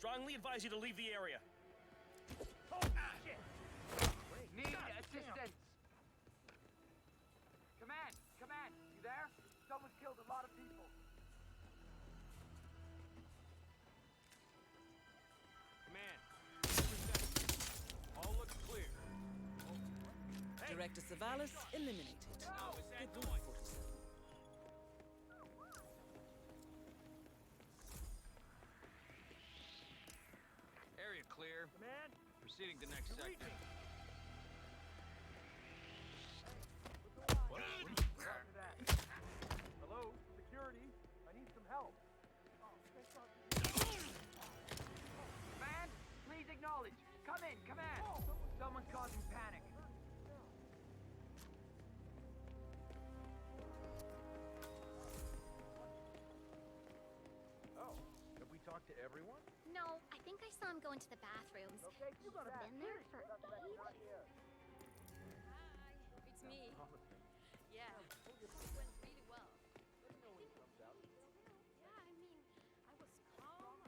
Strongly advise you to leave the area. Oh, shit! Need assistance! Command! Command! You there? Someone's killed a lot of people. Command. All looks clear. Director Savalas eliminated. Good work, 47. Area clear. Command? Proceeding to next sector. Hello? Security? I need some help. Command? Please acknowledge. Come in, command. Someone's causing panic. Oh, have we talked to everyone? No, I think I saw him go into the bathrooms. Okay, you got He's been there for ages. It's me. Yeah, it went really well. Yeah, I mean, I was calm.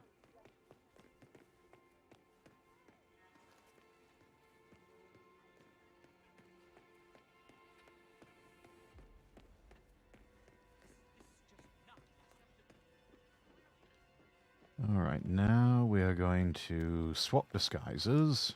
All right, now we are going to swap disguises.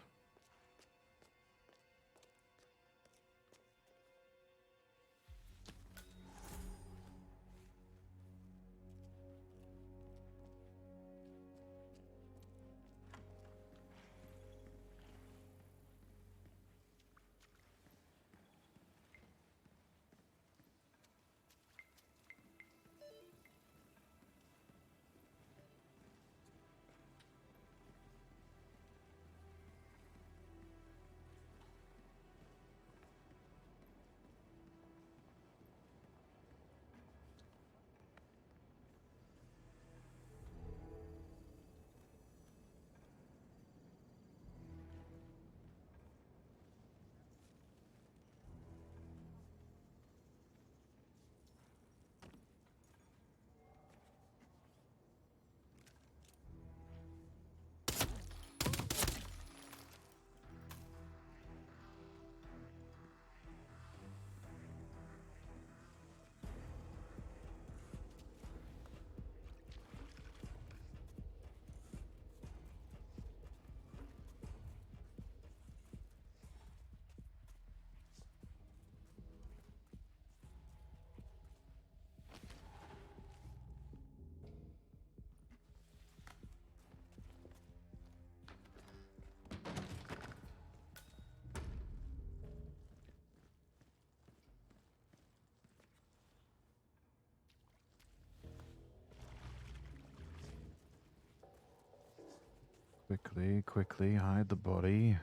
Quickly, quickly, hide the body.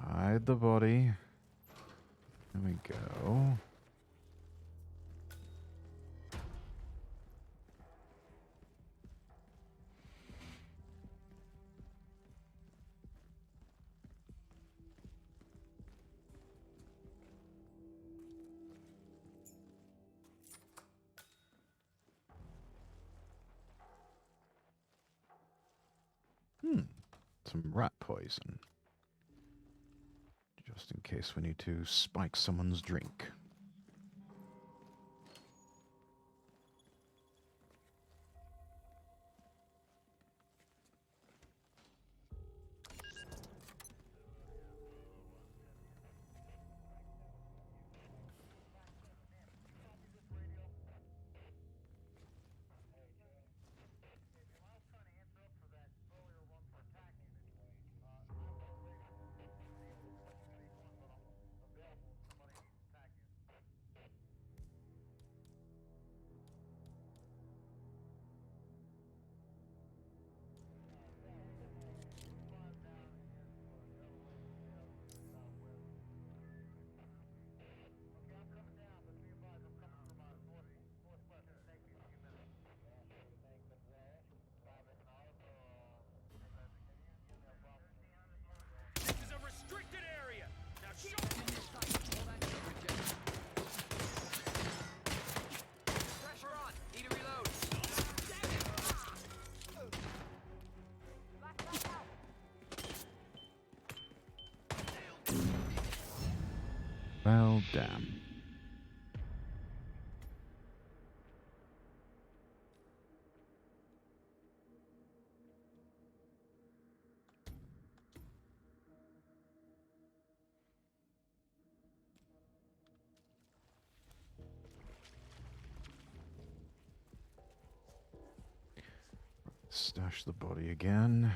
Hide the body. There we go. Some rat poison. Just in case we need to spike someone's drink. Well, damn. Stash the body again.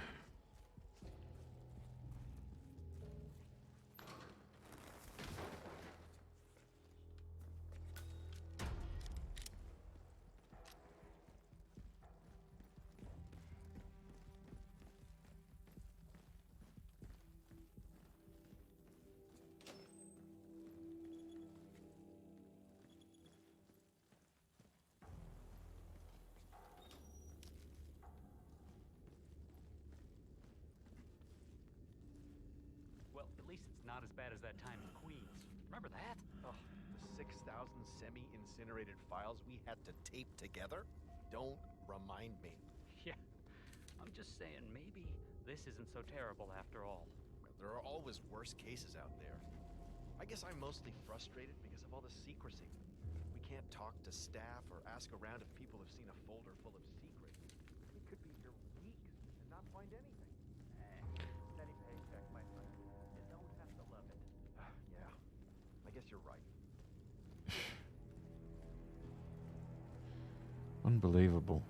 Well, at least it's not as bad as that time in Queens. Remember that? Oh, the 6,000 semi-incinerated files we had to tape together? Don't remind me. Yeah. I'm just saying, maybe this isn't so terrible after all. Well, there are always worse cases out there. I guess I'm mostly frustrated because of all the secrecy. We can't talk to staff or ask around if people have seen a folder full of secrets. We could be here weeks and not find anything. Steady paycheck, my friend. You don't have to love it. Yeah, I guess you're right. Unbelievable.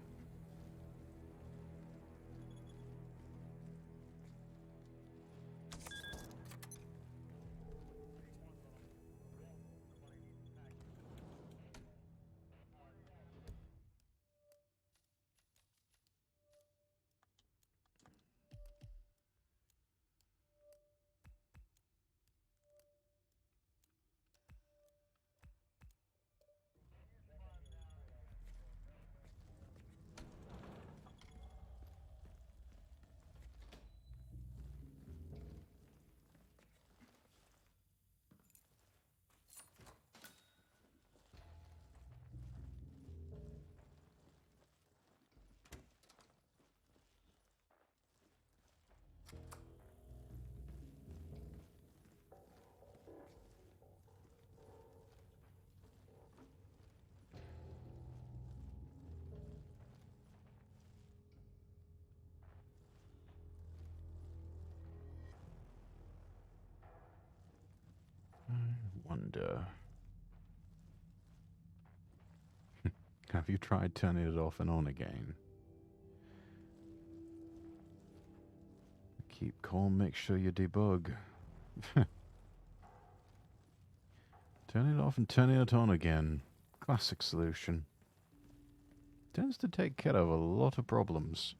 Wonder. Have you tried turning it off and on again? Keep calm, make sure you debug. Turn it off and turning it on again. Classic solution. Tends to take care of a lot of problems.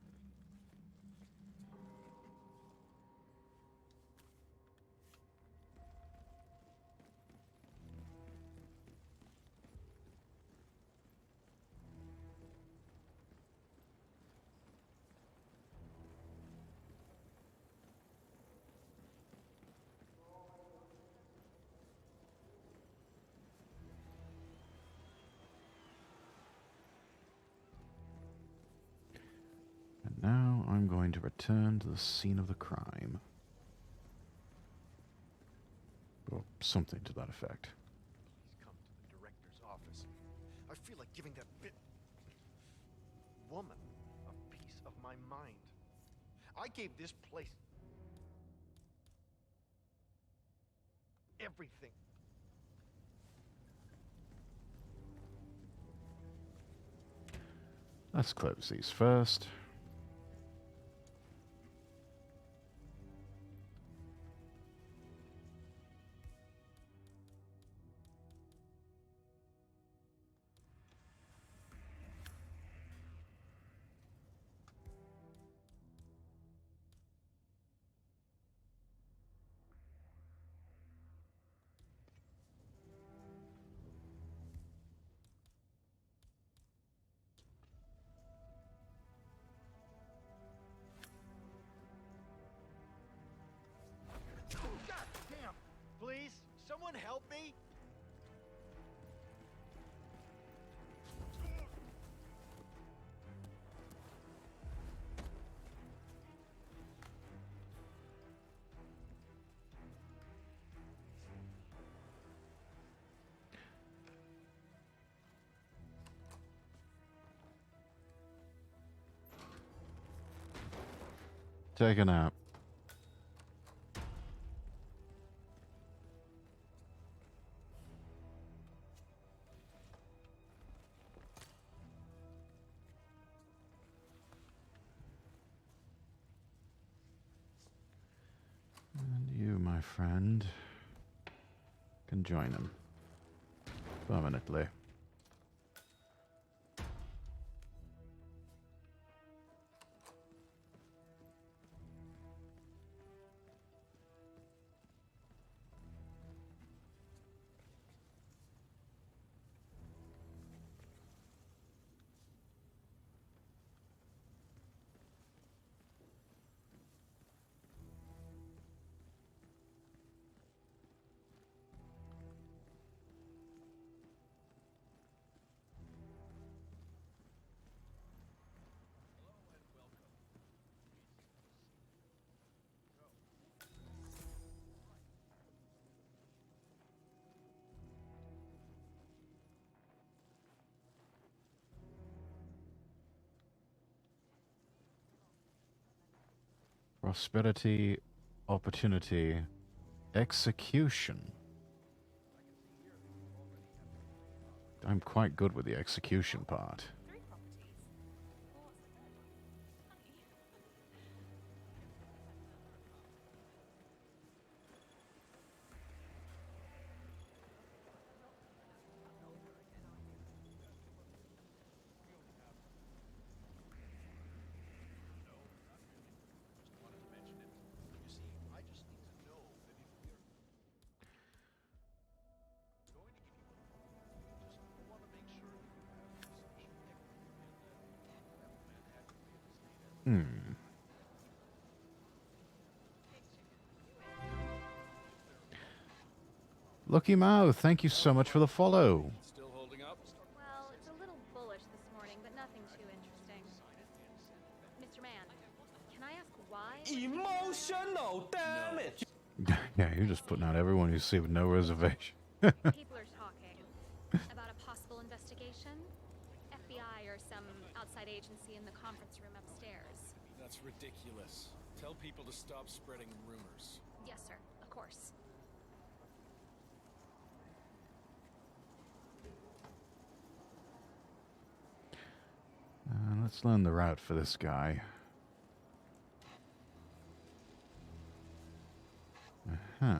And now I'm going to return to the scene of the crime. Or something to that effect. Please come to the director's office. I feel like giving that woman a piece of my mind. I gave this place everything. Let's close these first. God damn! Please, someone help me! Take a nap. And you, my friend, can join him permanently. Prosperity, opportunity, execution. I'm quite good with the execution part. Lucky Mao, thank you so much for the follow. Well, it's a little bullish this morning, but nothing too interesting. Mr. Man, can I ask why? Emotional damage! Yeah, you're just putting out everyone you see with no reservation. People are talking about a possible investigation. FBI or some outside agency in the conference room upstairs. That's ridiculous. Tell people to stop spreading rumors. Yes, sir. Of course. Let's learn the route for this guy. Uh-huh.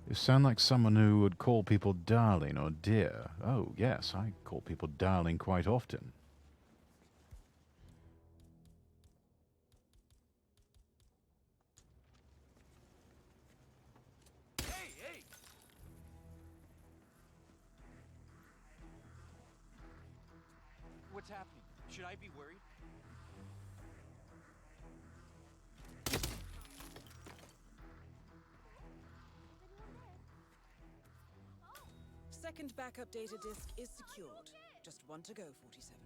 You sound like someone who would call people darling or dear. Oh, yes, I call people darling quite often. Hey, hey! What's happening? Should I be worried? Second backup data disk is secured. Just one to go, 47.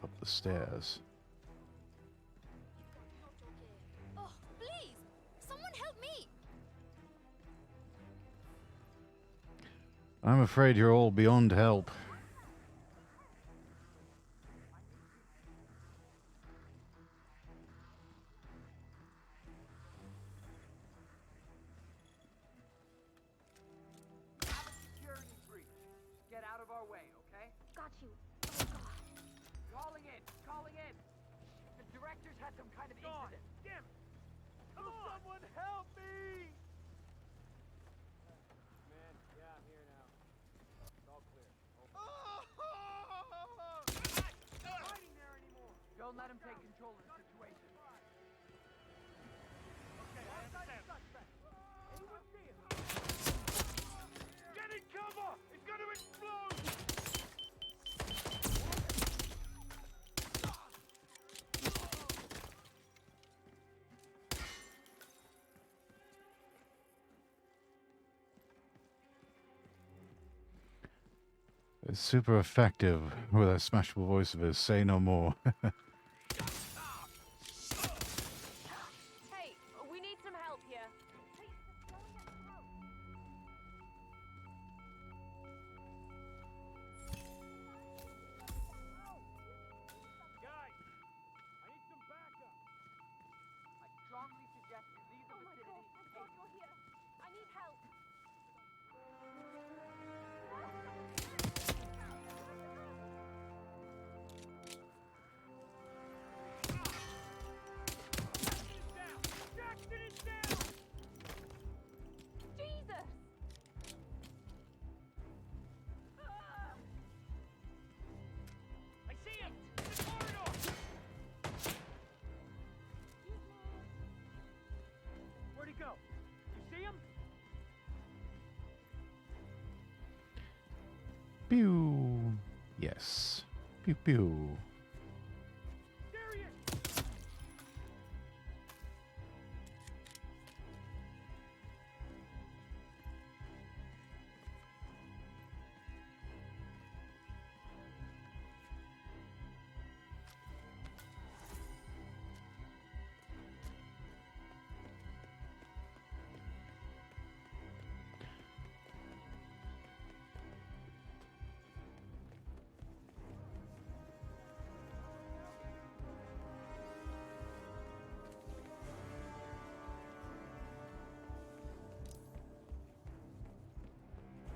Up the stairs. Oh, please! Someone help me! I'm afraid you're all beyond help. Security breach. Get out of our way, okay? Got you. Calling in! Calling in! The director's had some kind of incident. Damn it! Come on! Someone help me! Man, yeah, I'm here now. It's all clear. Not hiding there anymore. Don't let him take control of the situation. Okay, I understand. Anyone see him? Get in cover! It's gonna explode! It's super effective with that smashable voice of his. Say no more. Hey, we need some help here. Guys, I need some backup. I strongly suggest you leave the vicinity. I thought you're here. I need help. Jackson is down! Jesus! I see him! In the corridor! Where'd he go? You see him? Pew. Yes. Pew pew. There he is!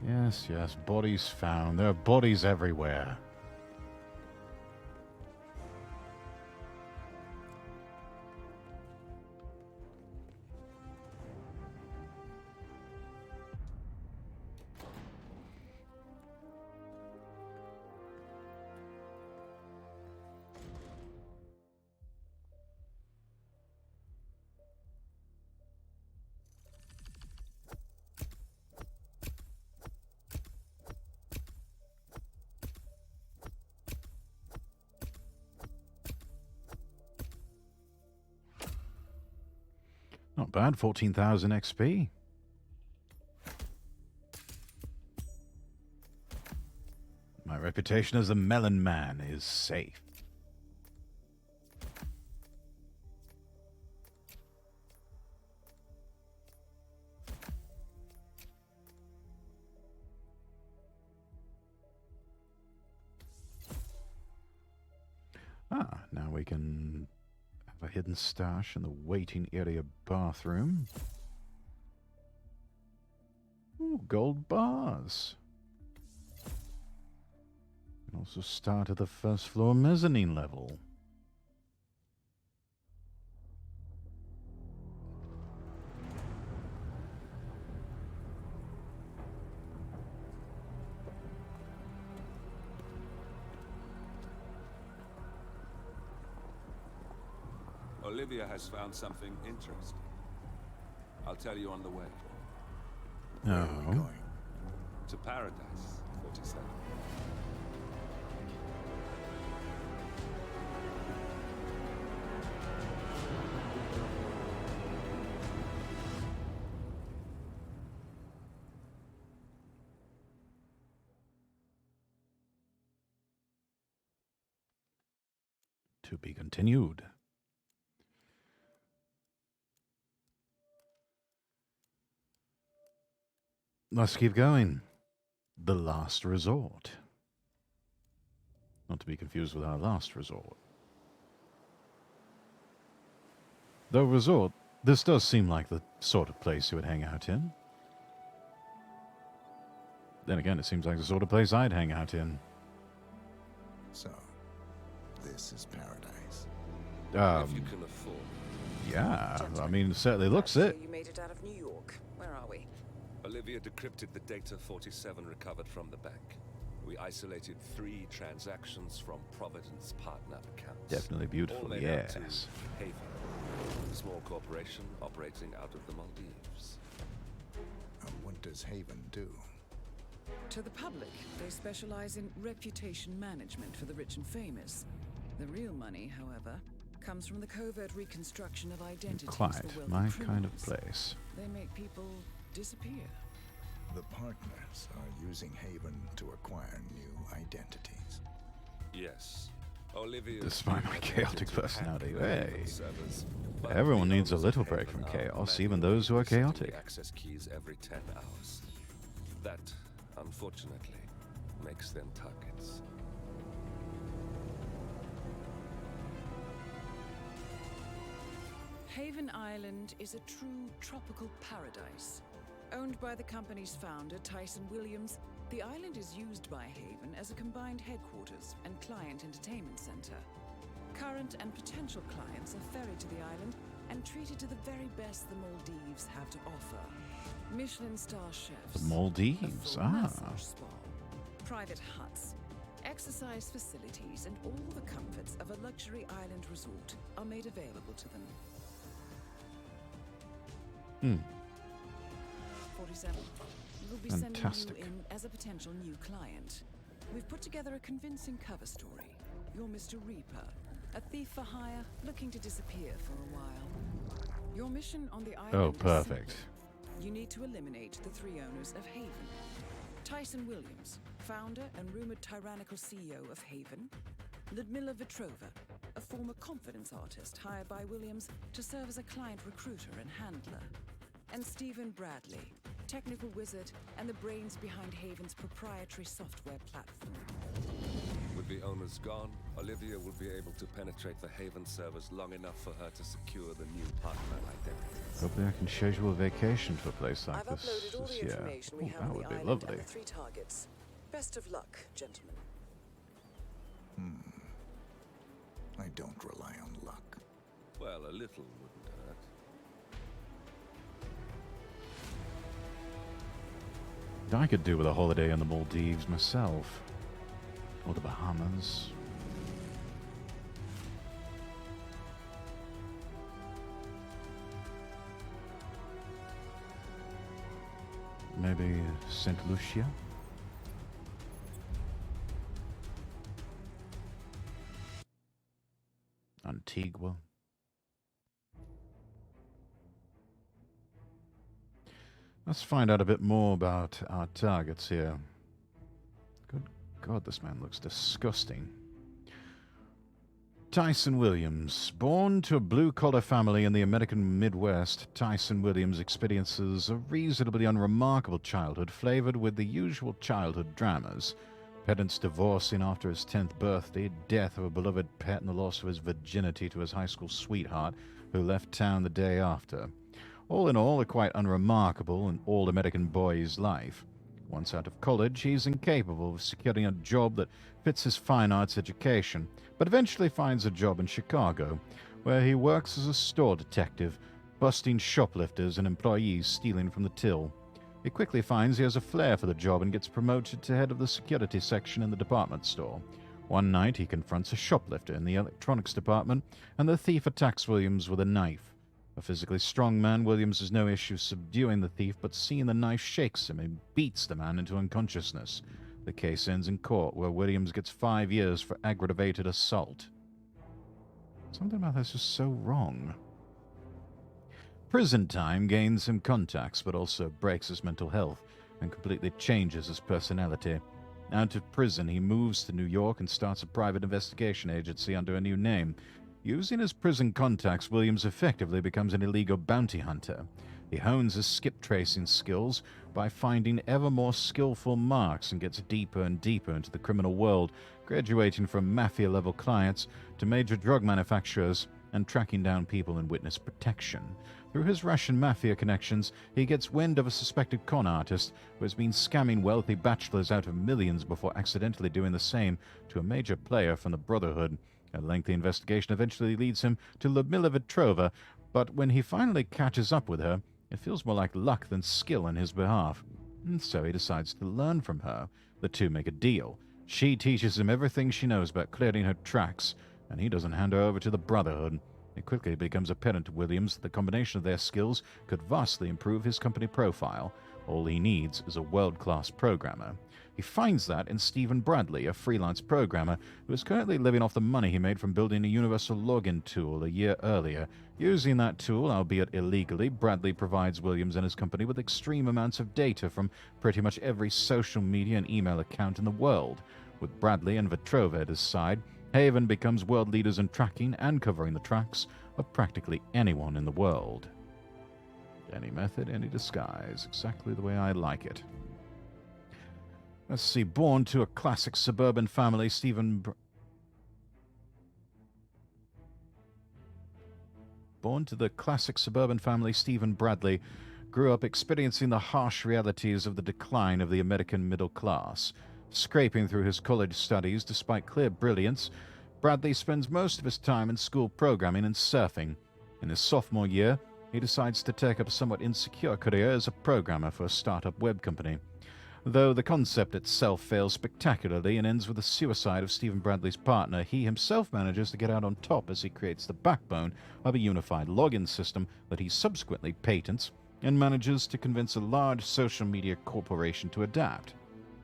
Yes, yes. Bodies found. There are bodies everywhere. Not bad, 14,000 XP. My reputation as the Melon Man is safe. Now we can have a hidden stash in the waiting area bathroom. Ooh, gold bars. Can also start at the first floor mezzanine level. Olivia has found something interesting. I'll tell you on the way. Oh. To Paradise, 47. To be continued. Let's keep going. The Last Resort. Not to be confused with Our Last Resort. Though resort, this does seem like the sort of place you would hang out in. Then again, it seems like the sort of place I'd hang out in. So, this is paradise. If you can afford. Yeah, I mean, it certainly looks it. You made it out of New York. Where are we? Olivia decrypted the data 47 recovered from the bank. We isolated 3 transactions from Providence partner accounts. Definitely beautiful, All made out to yes. Haven, a small corporation operating out of the Maldives. And what does Haven do? To the public, they specialize in reputation management for the rich and famous. The real money, however, comes from the covert reconstruction of identities Quite for wealthy my criminals. kind of place. They make people disappear. The partners are using Haven to acquire new identities. Yes. Olivia. Despite my chaotic personality, hey. Everyone needs a little break from chaos, even those who are chaotic. Access keys every 10 hours. That, unfortunately, makes them targets. Haven Island is a true tropical paradise. Owned by the company's founder, Tyson Williams, the island is used by Haven as a combined headquarters and client entertainment center. Current and potential clients are ferried to the island and treated to the very best the Maldives have to offer. Michelin star chefs. The Maldives, a full massage spa, private huts, exercise facilities, and all the comforts of a luxury island resort are made available to them. 47. We'll be Fantastic. sending you in as a potential new client. We've put together a convincing cover story. You're Mr. Reaper, a thief for hire looking to disappear for a while. Your mission on the island Oh, is perfect. simple. You need to eliminate the three owners of Haven. Tyson Williams, founder and rumored tyrannical CEO of Haven. Ludmila Vetrova, a former confidence artist hired by Williams to serve as a client recruiter and handler. And Stephen Bradley, technical wizard and the brains behind Haven's proprietary software platform. With the owners gone, Olivia will be able to penetrate the Haven servers long enough for her to secure the new partner identities. Hopefully I can schedule a vacation to a place like I've this uploaded all the year. information we Oh, have that on would the be island lovely. and the 3 targets. Best of luck, gentlemen. I don't rely on luck. Well, a little wouldn't hurt. I could do with a holiday in the Maldives myself. Or the Bahamas. Maybe St. Lucia? Antigua? Let's find out a bit more about our targets here. Good God, this man looks disgusting. Tyson Williams. Born to a blue-collar family in the American Midwest, Tyson Williams experiences a reasonably unremarkable childhood flavored with the usual childhood dramas. Parents divorcing after his 10th birthday, death of a beloved pet, and the loss of his virginity to his high school sweetheart, who left town the day after. All in all, a quite unremarkable and all-American boy's life. Once out of college, he's incapable of securing a job that fits his fine arts education, but eventually finds a job in Chicago, where he works as a store detective, busting shoplifters and employees stealing from the till. He quickly finds he has a flair for the job and gets promoted to head of the security section in the department store. One night, he confronts a shoplifter in the electronics department, and the thief attacks Williams with a knife. A physically strong man, Williams has no issue subduing the thief, but seeing the knife shakes him and beats the man into unconsciousness. The case ends in court, where Williams gets 5 years for aggravated assault. Something about that's just so wrong. Prison time gains him contacts, but also breaks his mental health and completely changes his personality. Out of prison, he moves to New York and starts a private investigation agency under a new name. Using his prison contacts, Williams effectively becomes an illegal bounty hunter. He hones his skip tracing skills by finding ever more skillful marks and gets deeper and deeper into the criminal world, graduating from mafia-level clients to major drug manufacturers and tracking down people in witness protection. Through his Russian mafia connections, he gets wind of a suspected con artist who has been scamming wealthy bachelors out of millions before accidentally doing the same to a major player from the Brotherhood. A lengthy investigation eventually leads him to Ludmila Vetrova, but when he finally catches up with her, it feels more like luck than skill in his behalf. And so he decides to learn from her. The two make a deal. She teaches him everything she knows about clearing her tracks, and he doesn't hand her over to the Brotherhood. It quickly becomes apparent to Williams that the combination of their skills could vastly improve his company profile. All he needs is a world-class programmer. He finds that in Stephen Bradley, a freelance programmer who is currently living off the money he made from building a universal login tool a year earlier. Using that tool, albeit illegally, Bradley provides Williams and his company with extreme amounts of data from pretty much every social media and email account in the world. With Bradley and Vetrova at his side, Haven becomes world leaders in tracking and covering the tracks of practically anyone in the world. Any method, any disguise. Exactly the way I like it. Let's see. Born to a classic suburban family, Born to the classic suburban family, Stephen Bradley grew up experiencing the harsh realities of the decline of the American middle class. Scraping through his college studies despite clear brilliance, Bradley spends most of his time in school programming and surfing. In his sophomore year, he decides to take up a somewhat insecure career as a programmer for a startup web company. Though the concept itself fails spectacularly and ends with the suicide of Stephen Bradley's partner, he himself manages to get out on top as he creates the backbone of a unified login system that he subsequently patents and manages to convince a large social media corporation to adapt.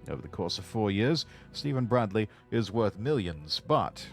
Over the course of 4 years, Stephen Bradley is worth millions, but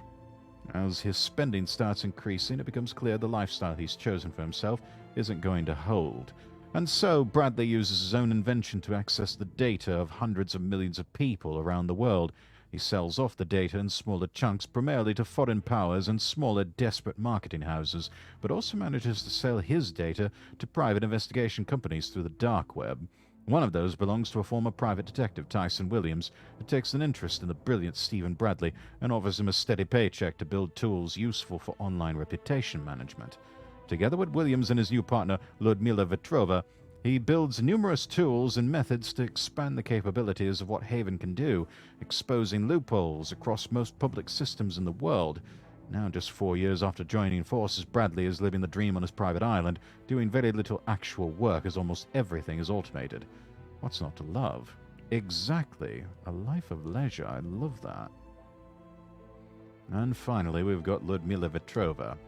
as his spending starts increasing, it becomes clear the lifestyle he's chosen for himself isn't going to hold. And so Bradley uses his own invention to access the data of hundreds of millions of people around the world. He sells off the data in smaller chunks, primarily to foreign powers and smaller, desperate marketing houses, but also manages to sell his data to private investigation companies through the dark web. One of those belongs to a former private detective, Tyson Williams, who takes an interest in the brilliant Stephen Bradley and offers him a steady paycheck to build tools useful for online reputation management. Together with Williams and his new partner, Ludmila Vetrova, he builds numerous tools and methods to expand the capabilities of what Haven can do, exposing loopholes across most public systems in the world. Now, just 4 years after joining forces, Bradley is living the dream on his private island, doing very little actual work as almost everything is automated. What's not to love? Exactly. A life of leisure. I love that. And finally, we've got Ludmila Vetrova,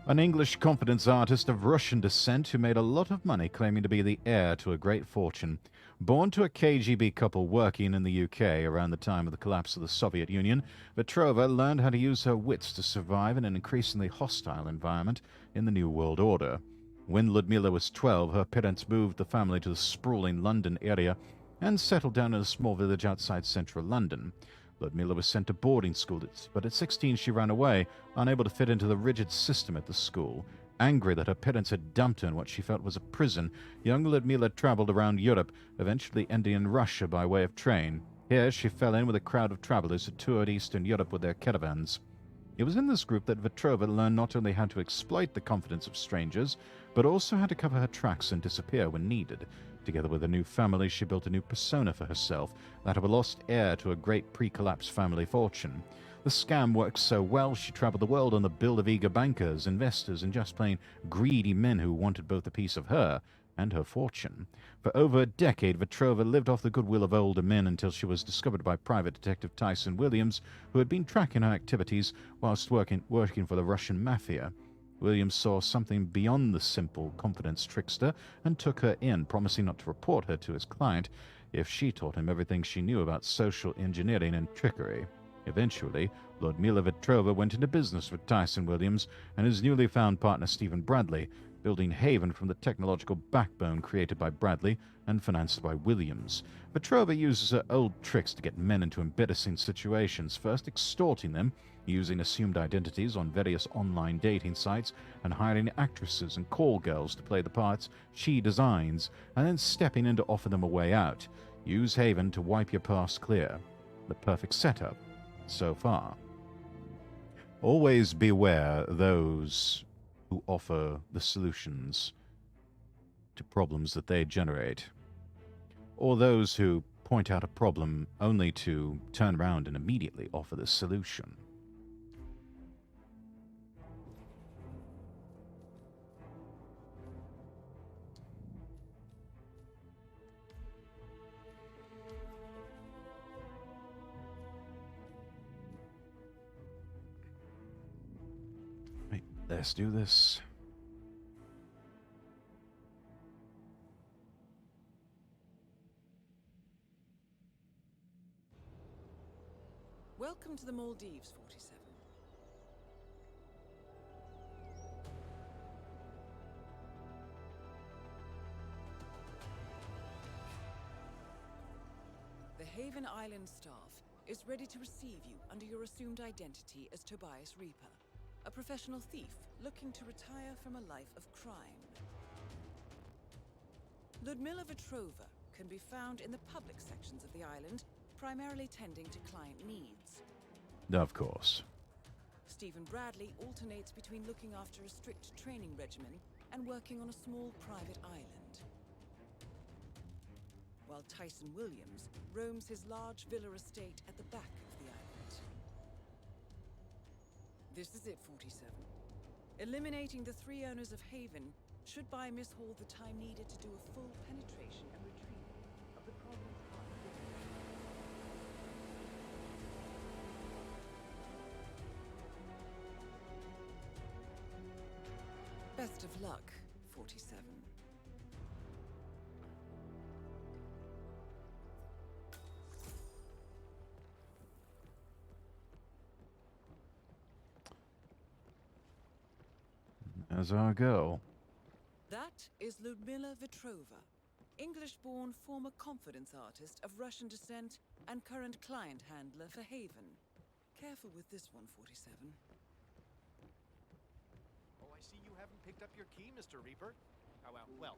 an English confidence artist of Russian descent who made a lot of money claiming to be the heir to a great fortune. Born to a KGB couple working in the UK around the time of the collapse of the Soviet Union, Vetrova learned how to use her wits to survive in an increasingly hostile environment in the New World Order. When Ludmila was 12, her parents moved the family to the sprawling London area and settled down in a small village outside central London. Ludmila was sent to boarding school, but at 16 she ran away, unable to fit into the rigid system at the school. Angry that her parents had dumped her in what she felt was a prison, young Ludmila traveled around Europe, eventually ending in Russia by way of train. Here she fell in with a crowd of travelers who toured Eastern Europe with their caravans. It was in this group that Vetrova learned not only how to exploit the confidence of strangers, but also how to cover her tracks and disappear when needed. Together with a new family, she built a new persona for herself, that of a lost heir to a great pre-collapse family fortune. The scam worked so well, she traveled the world on the bill of eager bankers, investors, and just plain greedy men who wanted both a piece of her and her fortune. For over a decade, Vetrova lived off the goodwill of older men until she was discovered by private detective Tyson Williams, who had been tracking her activities whilst working for the Russian mafia. Williams saw something beyond the simple confidence trickster and took her in, promising not to report her to his client if she taught him everything she knew about social engineering and trickery. Eventually, Ludmila Vetrova went into business with Tyson Williams and his newly found partner Stephen Bradley, building Haven from the technological backbone created by Bradley and financed by Williams. Vetrova uses her old tricks to get men into embarrassing situations, first extorting them, using assumed identities on various online dating sites and hiring actresses and call girls to play the parts she designs, and then stepping in to offer them a way out. Use Haven to wipe your past clear. The perfect setup so far. Always beware those who offer the solutions to problems that they generate, or those who point out a problem only to turn around and immediately offer the solution. Right, let's do this. Welcome to the Maldives, 47. The Haven Island staff is ready to receive you under your assumed identity as Tobias Reaper, a professional thief looking to retire from a life of crime. Ludmila Vetrova can be found in the public sections of the island, primarily tending to client needs. Of course. Stephen Bradley alternates between looking after a strict training regimen and working on a small private island. While Tyson Williams roams his large villa estate at the back of the island. This is it, 47. Eliminating the 3 owners of Haven should buy Miss Hall the time needed to do a full penetration and retrieval of the Providence Park villa. Best of luck, 47. As our girl. That is Ludmila Vetrova, English-born former confidence artist of Russian descent and current client handler for Haven. Careful with this one, 47. Oh, I see you haven't picked up your key, Mr. Reaper. Oh, well,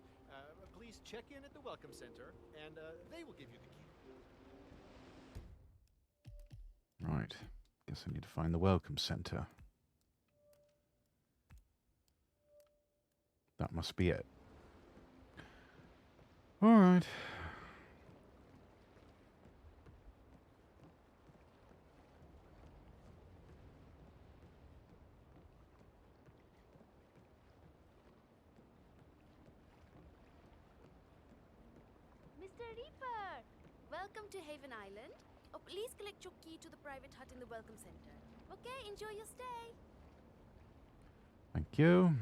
please check in at the Welcome Center, and they will give you the key. Right. Guess I need to find the Welcome Center. That must be it. All right. Mr. Reaper! Welcome to Haven Island. Oh, please collect your key to the private hut in the Welcome Center. Okay, enjoy your stay. Thank you.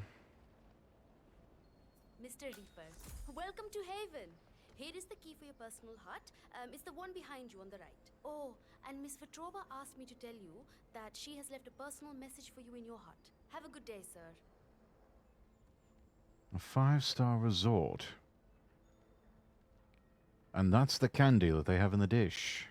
Mr. Reaper, welcome to Haven. Here is the key for your personal hut. It's the one behind you on the right. Oh, and Miss Vetrova asked me to tell you that she has left a personal message for you in your hut. Have a good day, sir. A 5-star resort. And that's the candy that they have in the dish.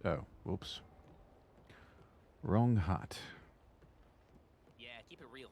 Oh, whoops. Wrong hut. Yeah, keep it real.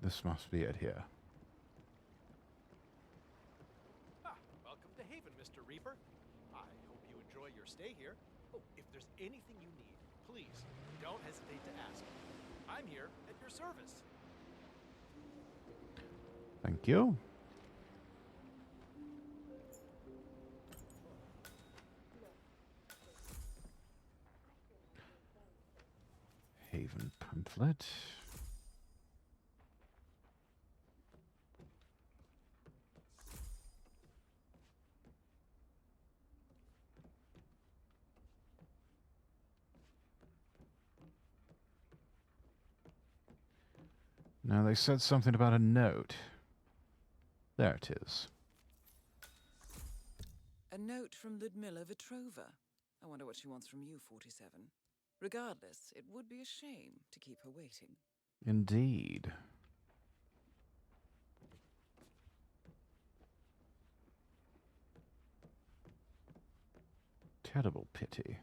This must be it here. Welcome to Haven, Mr. Reaper. I hope you enjoy your stay here. Oh, if there's anything you need, please don't hesitate to ask. I'm here at your service. Thank you. Haven pamphlet. Now, they said something about a note. There it is. A note from Ludmila Vetrova. I wonder what she wants from you, 47. Regardless, it would be a shame to keep her waiting. Indeed. Terrible pity.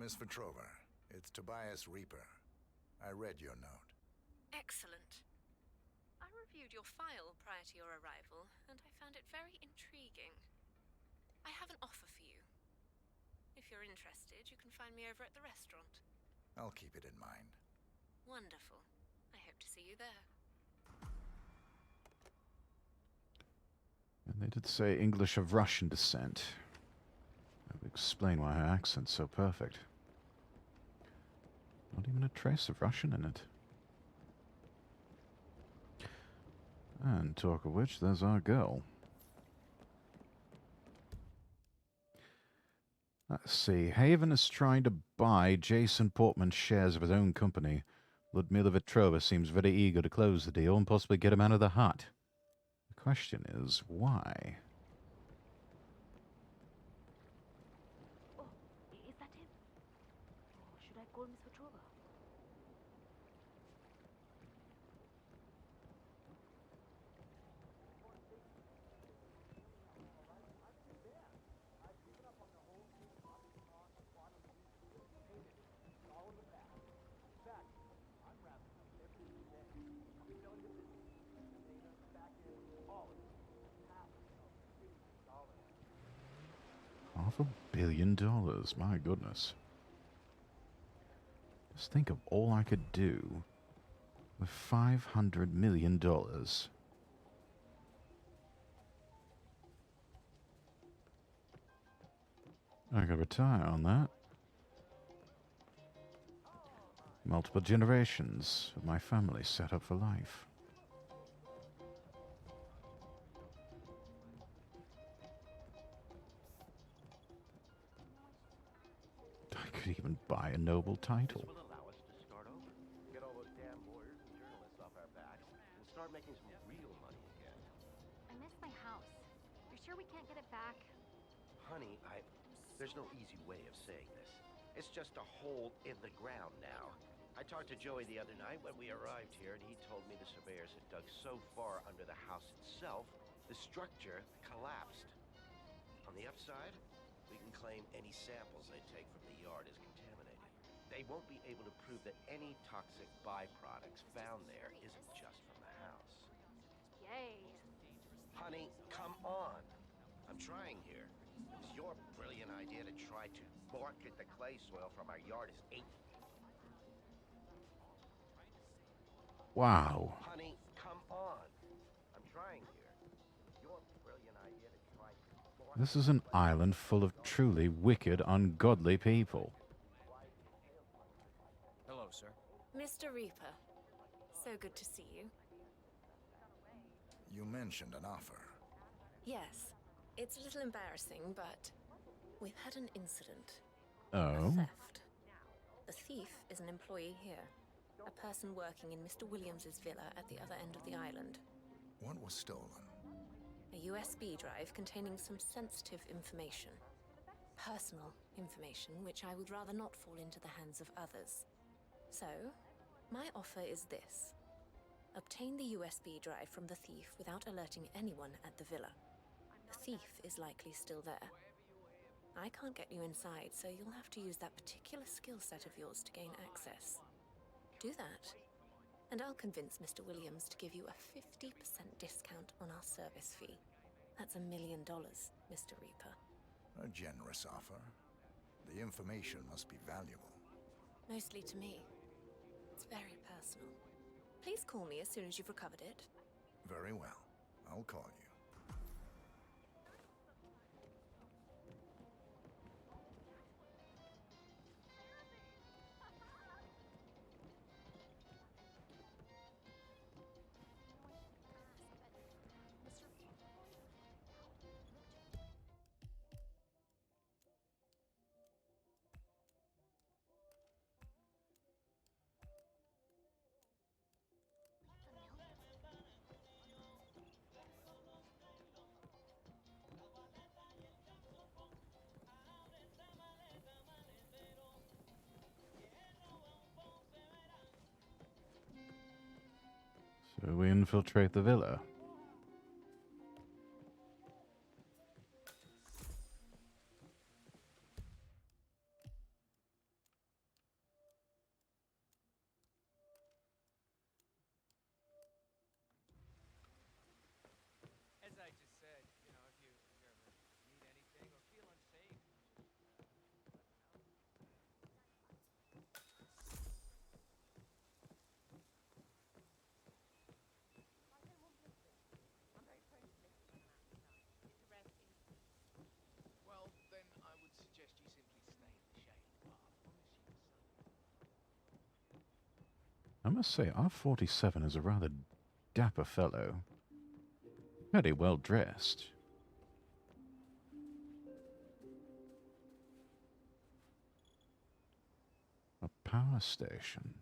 Miss Petrova, it's Tobias Reaper. I read your note. Excellent. I reviewed your file prior to your arrival, and I found it very intriguing. I have an offer for you. If you're interested, you can find me over at the restaurant. I'll keep it in mind. Wonderful. I hope to see you there. And they did say English of Russian descent. That would explain why her accent's so perfect. Not even a trace of Russian in it. And talk of which, there's our girl. Let's see. Haven is trying to buy Jason Portman's shares of his own company. Ludmila Vetrova seems very eager to close the deal and possibly get him out of the hut. The question is, why? Oh, is that him? Or should I call Miss Petrova? $500 million, my goodness. Just think of all I could do with $500 million. I could retire on that. Multiple generations of my family set up for life. I could even buy a noble title. This will allow us to start over. Get all those damn lawyers and journalists off our backs and start making some real money again. I miss my house. You're sure we can't get it back? Honey, there's no easy way of saying this. It's just a hole in the ground now. I talked to Joey the other night when we arrived here, and he told me the surveyors had dug so far under the house itself, the structure collapsed. On the upside, we can claim any samples they take from the yard is contaminated. They won't be able to prove that any toxic byproducts found there isn't just from the house. Yay. Honey, come on. I'm trying here. It was your brilliant idea to try to market the clay soil from our yard as 8. Wow. Honey, come on. I'm trying here. Your brilliant idea to try to... This is an island full of truly wicked, ungodly people. Hello, sir. Mr. Reaper, so good to see you. You mentioned an offer. Yes, it's a little embarrassing, but we've had an incident. Oh? A theft. The thief is an employee here. A person working in Mr. Williams's villa at the other end of the island. What was stolen? A USB drive containing some sensitive information. Personal information, which I would rather not fall into the hands of others. So, my offer is this. Obtain the USB drive from the thief without alerting anyone at the villa. The thief is likely still there. I can't get you inside, so you'll have to use that particular skill set of yours to gain access. Do that, and I'll convince Mr. Williams to give you a 50% discount on our service fee. That's $1 million, Mr. Reaper. A generous offer. The information must be valuable. Mostly to me. It's very personal. Please call me as soon as you've recovered it. Very well. I'll call you. Do we infiltrate the villa? As I just said, you know, if you ever need anything or feel unsafe, Well, then I would suggest you simply stay in the shade bar as long as you I must say, R47 is a rather dapper fellow. Very well dressed. A power station?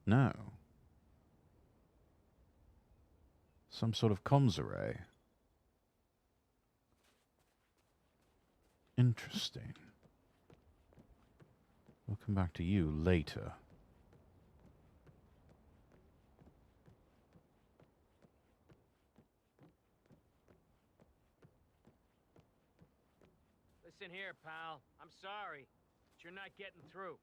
No. Some sort of comms array. Interesting. We'll come back to you later. Listen here, pal. I'm sorry, but you're not getting through.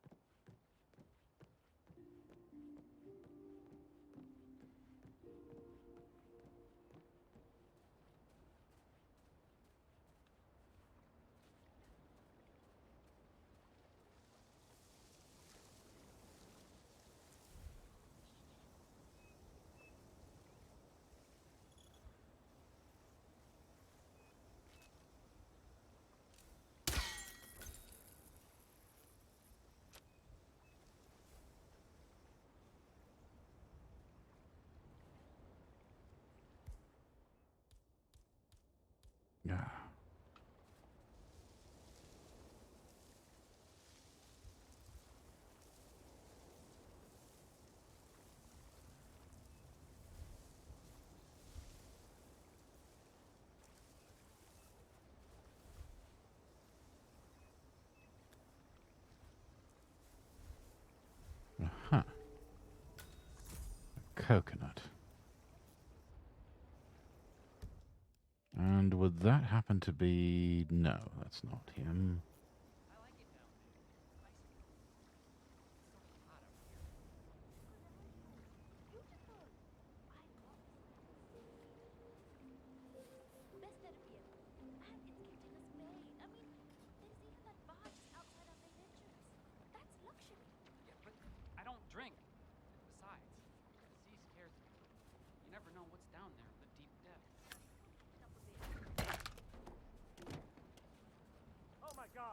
Yeah. Huh. Coconut. And would that happen to be... No, that's not him. Best therapy ever. And it's gifting us pain. I mean, there's even that bar just outside our main entrance. That's luxury. Yeah, but I don't drink. Besides, the sea scares me. You never know what's down there in the deep depths. Oh my god!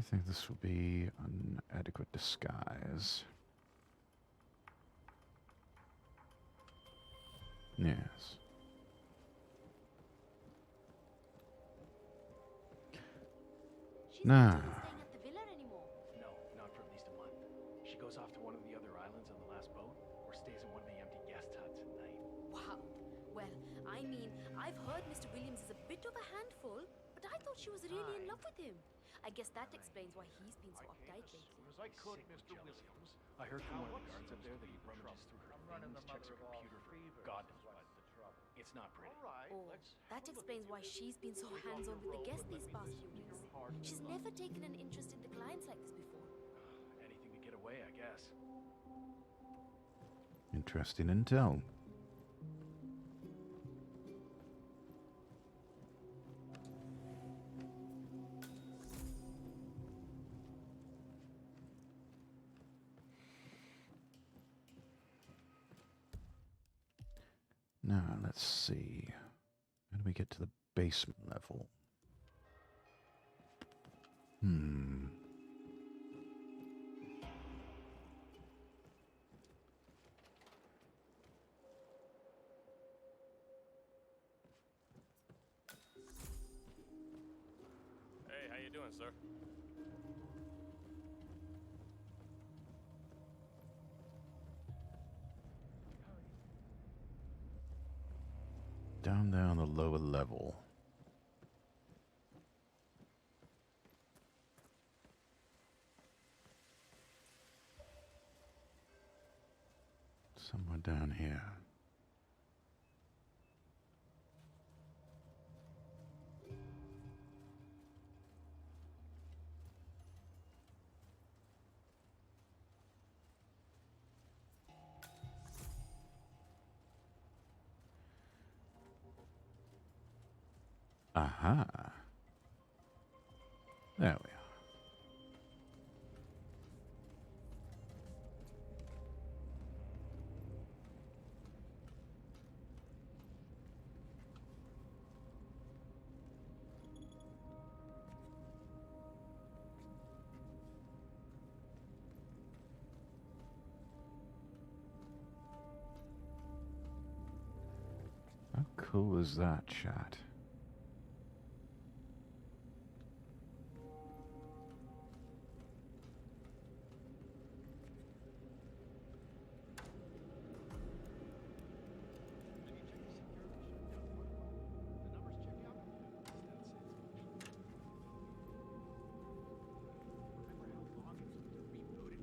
think this will be an adequate disguise. Yes. Now, Staying at the villa anymore. No, not for at least a month. She goes off to one of the other islands on the last boat, or stays in one of the empty guest huts at night. Wow. Well, I mean, I've heard Mr. Williams is a bit of a handful, but I thought she was really in love with him. I guess that explains why he's been so uptight lately. As I could, Mr. Williams. I heard from one of the guards up there that he rummages through her things, checks her computer for God knows what. It's not pretty. Oh, that explains why she's been so hands-on with the guests these past few weeks. She's never taken an interest in the clients like this before. Anything to get away, I guess. interesting intel. Now, let's see. How do we get to the basement level? Hey, how you doing, sir? Down there on the lower level. Somewhere down here. Aha. There we are. How cool is that, chat?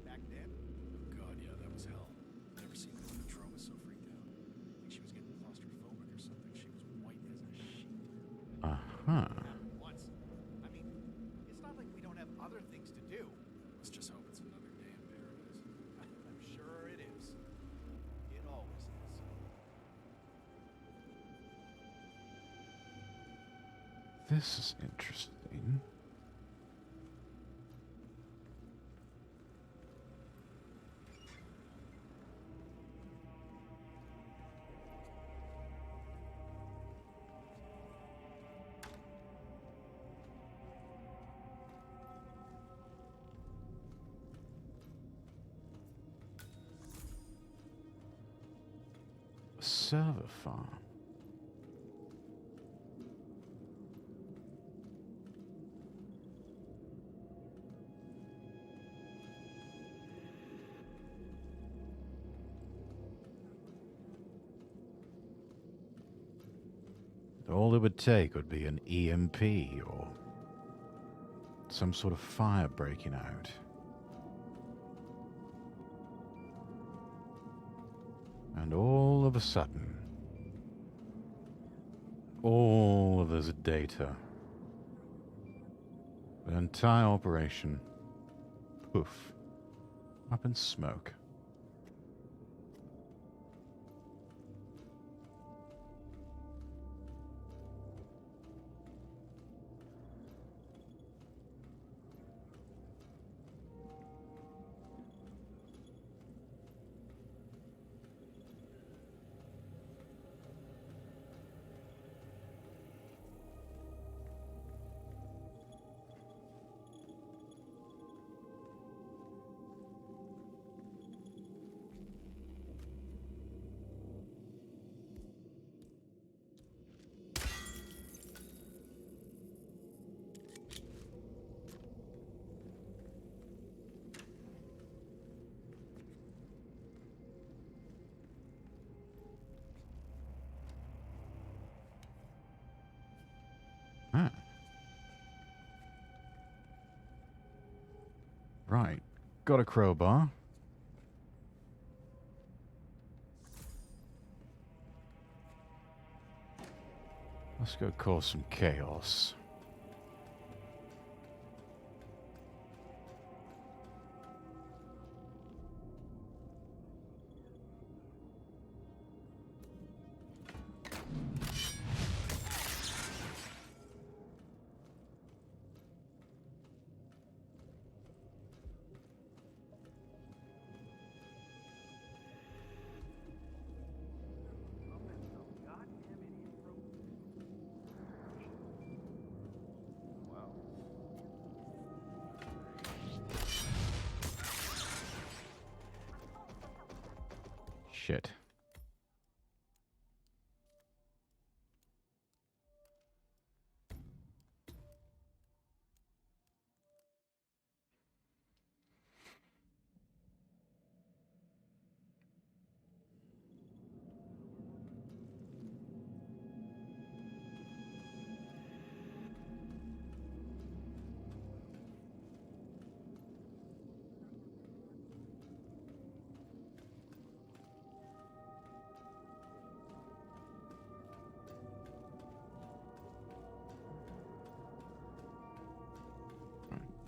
Back then? Oh god, yeah, that was hell. Never seen Petrova so freaked out. Like she was getting claustrophobic or something. She was white as a sheet. Uh-huh. Once. I mean, it's not like we don't have other things to do. Let's just hope it's another day in paradise. I'm sure it is. It always is. This is interesting. Server farm. All it would take would be an EMP or some sort of fire breaking out. And all of a sudden, all of this data, the entire operation, poof, up in smoke. Right. Got a crowbar. Let's go cause some chaos. Shit.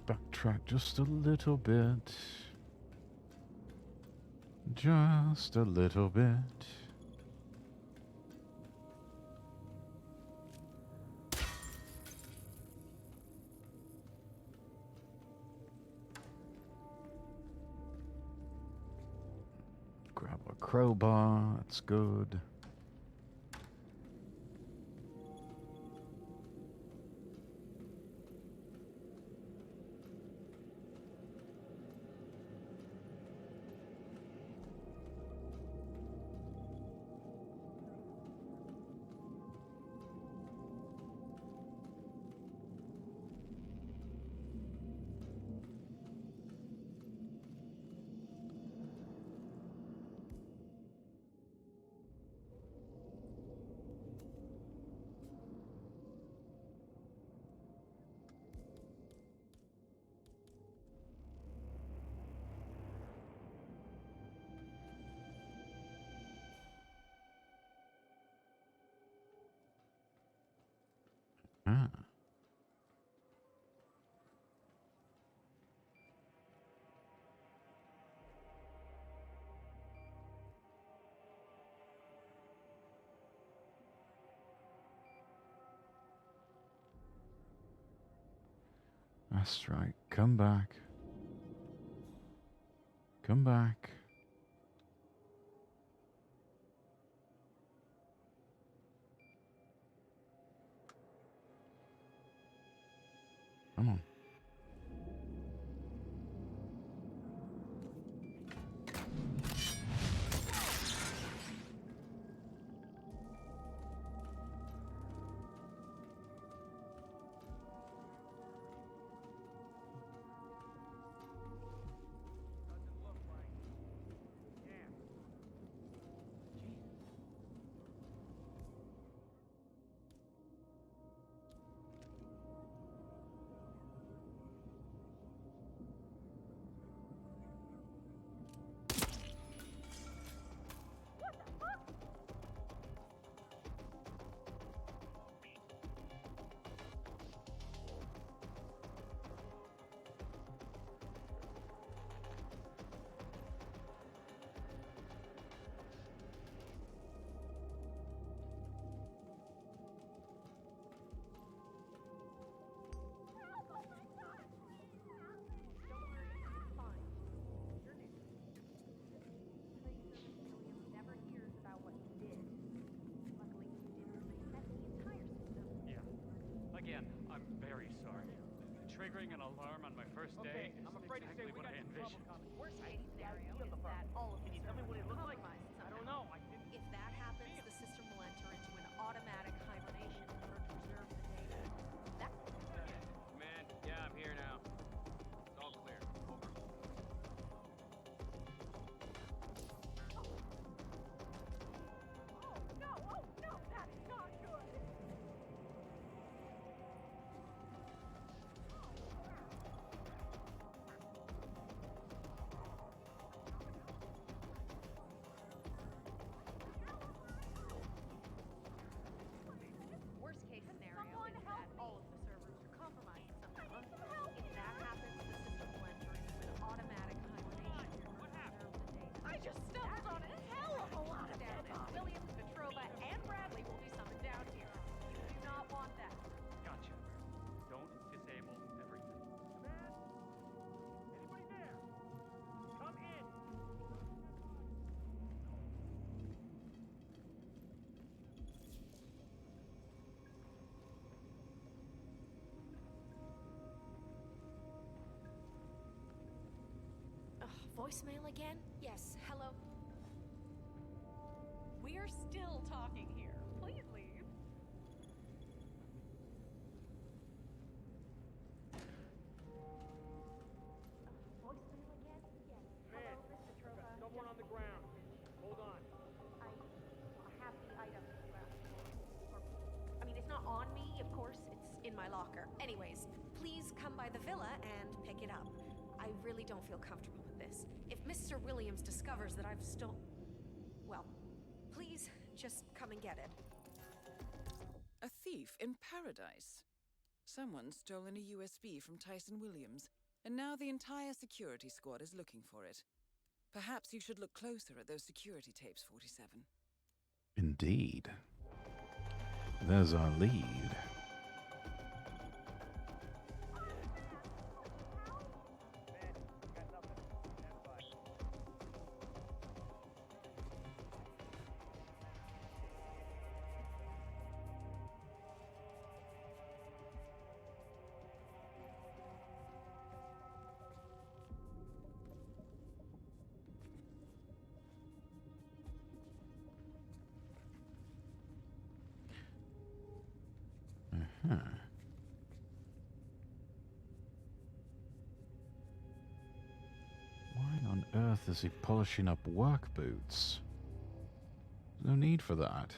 Backtrack just a little bit. Just a little bit. Grab a crowbar, that's good. Ah. That's right. Come back. Come back. Come on. Again, I'm very sorry. Triggering an alarm on my first day is I'm afraid exactly to say what I we got some envisioned. trouble coming. Worst case scenario is that all of these tell me what it looks like? I don't know. I didn't. If that happens, the system will enter into an automatic hibernation in order to preserve the data. That's Man, yeah, I'm here now. It's all clear. Over. Oh no, that's not good. Voicemail again? Yes, hello? We're still talking here. Please leave. Voicemail again? Yes. Man, Hello, Miss Petrova. someone on the ground. Hold on. I have the item you asked for. I mean, it's not on me, of course. It's in my locker. Anyways, please come by the villa and pick it up. I really don't feel comfortable with this. If Mr. Williams discovers that I've well, please just come and get it. A thief in paradise. Someone's stolen a USB from Tyson Williams, and now the entire security squad is looking for it. Perhaps you should look closer at those security tapes, 47. Indeed. There's our lead. Why on earth is he polishing up work boots? No need for that.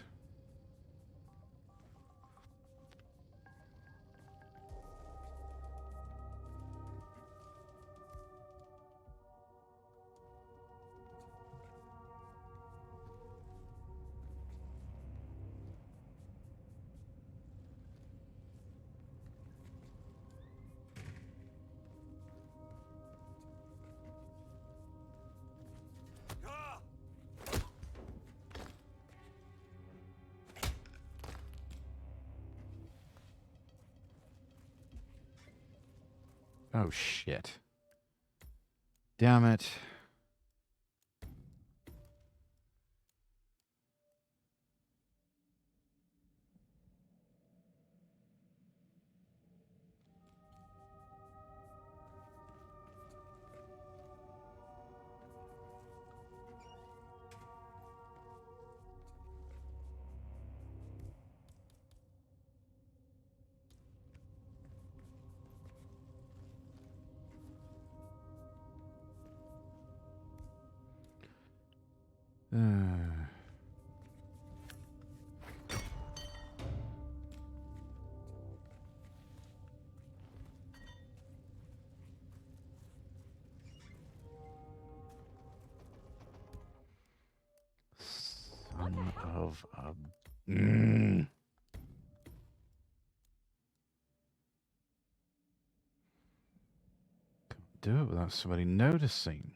Oh, shit. Damn it. Son of a... Can't do it without somebody noticing.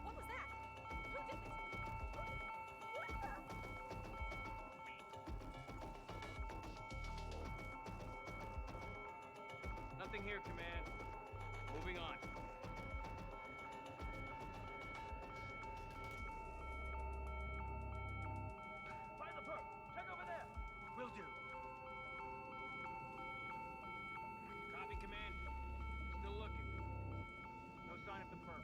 What was that? Who did this? Nothing here, Command. Moving on. By the perp! Check over there! Will do. Copy, Command. Still looking. No sign of the perp.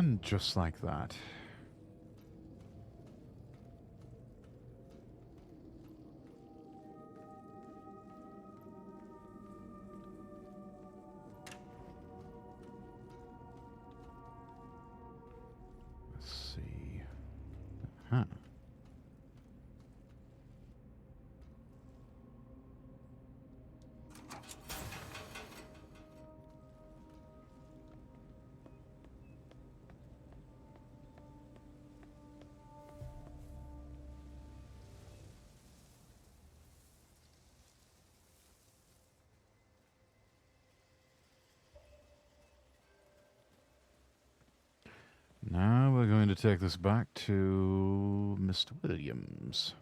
And just like that. Let's see. Huh. Now we're going to take this back to Mr. Williams.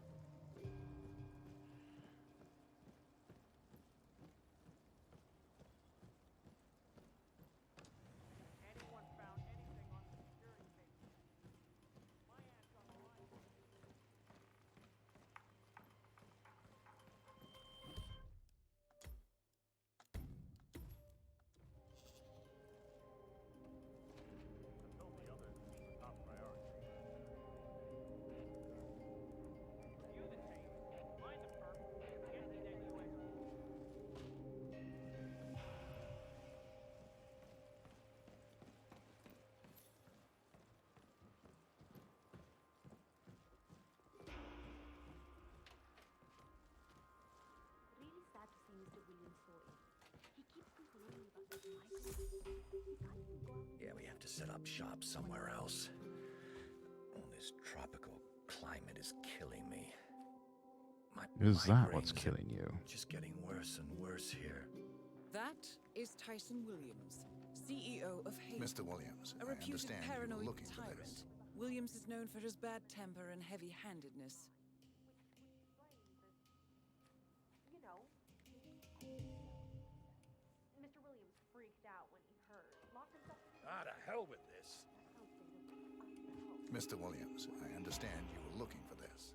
Really sad to see Mr. Williams so ill. He keeps complaining about his migraines. He can't even go out. Yeah, we have to set up shop somewhere else. Oh, this tropical climate is killing me. My Is that what's migraines killing you? are just getting worse and worse here. That is Tyson Williams, CEO of Haven. Mr. Williams, a I reputed understand you were paranoid looking for tyrant. this. Williams is known for his bad temper and heavy-handedness. You know, Mr. Williams freaked out when he heard. Locked himself in. Ah, to hell with this. Mr. Williams, I understand you were looking for this.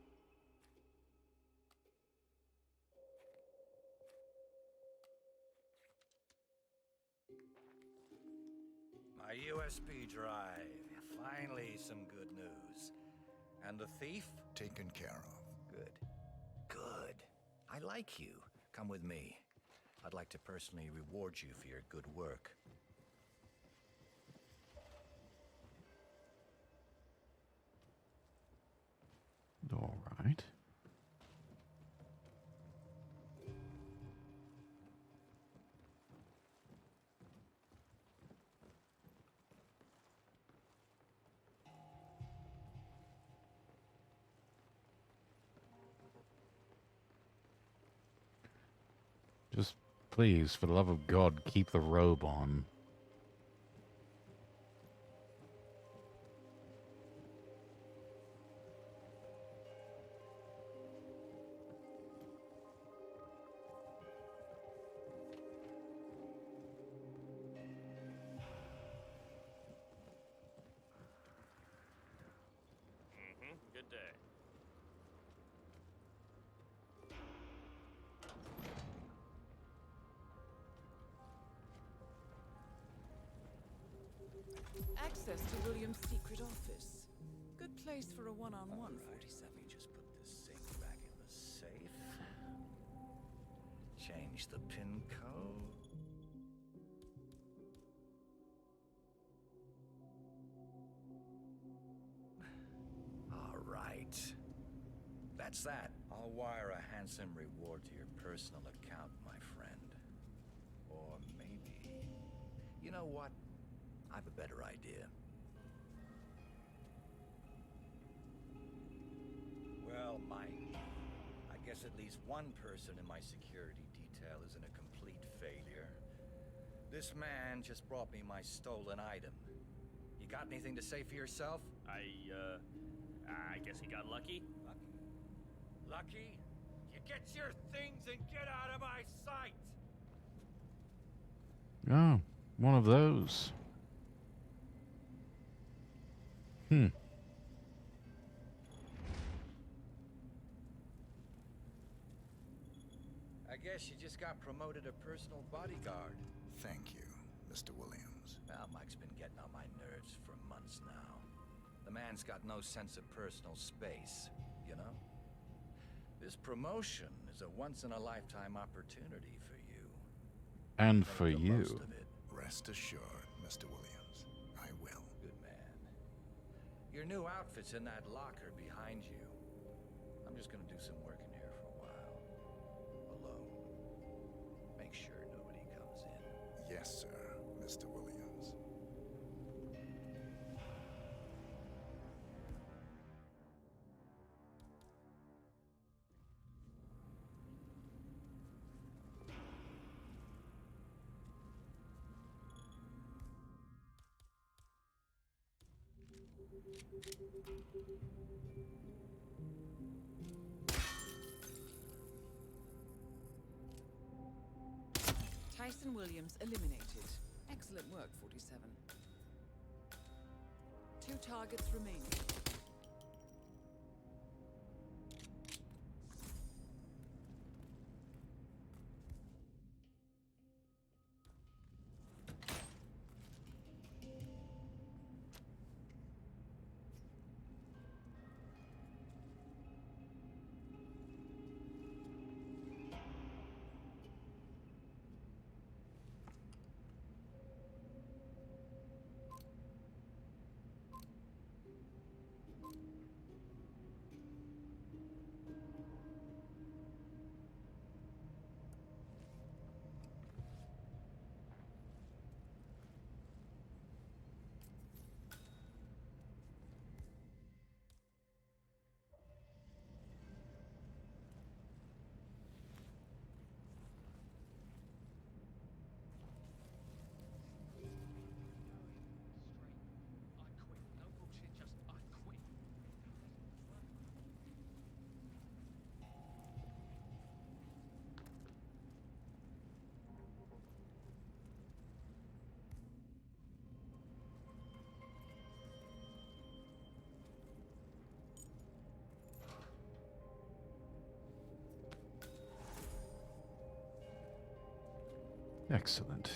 My USB drive. Finally, some good news. And the thief? Taken care of. Good. Good. I like you. Come with me. I'd like to personally reward you for your good work. All right. Just please, for the love of God, keep the robe on. Good day. Access to Williams' secret office. Good place for a one-on-one, 47. Just put this thing back in the safe. Change the pin code. All right. That's that. I'll wire a handsome reward to your personal account, my friend. Or maybe... You know what? I have a better idea. Well, Mike, I guess at least one person in my security detail is in a complete failure. This man just brought me my stolen item. You got anything to say for yourself? I guess he got lucky. Lucky? You get your things and get out of my sight! Oh, one of those. I guess you just got promoted a personal bodyguard. Thank you, Mr. Williams. Well, Mike's been getting on my nerves for months now. The man's got no sense of personal space, you know? This promotion is a once-in-a-lifetime opportunity for you. And Make for the most you. of it. Rest assured, Mr. Williams. I will. Good man. Your new outfit's in that locker behind you. I'm just gonna do some work in here for a while. Alone. Make sure nobody comes in. Yes, sir, Mr. Williams. Tyson Williams eliminated. Excellent work, 47. 2 targets remaining. Excellent.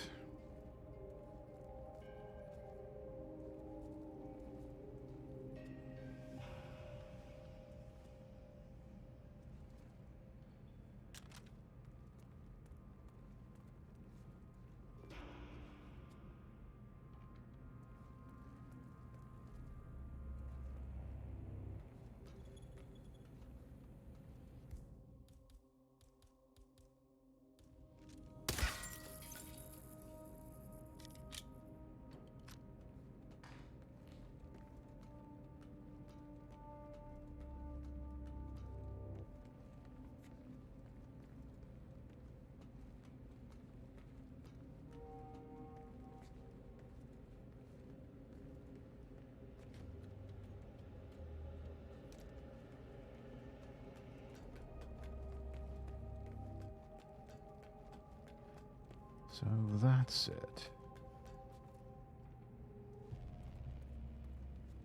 So that's it.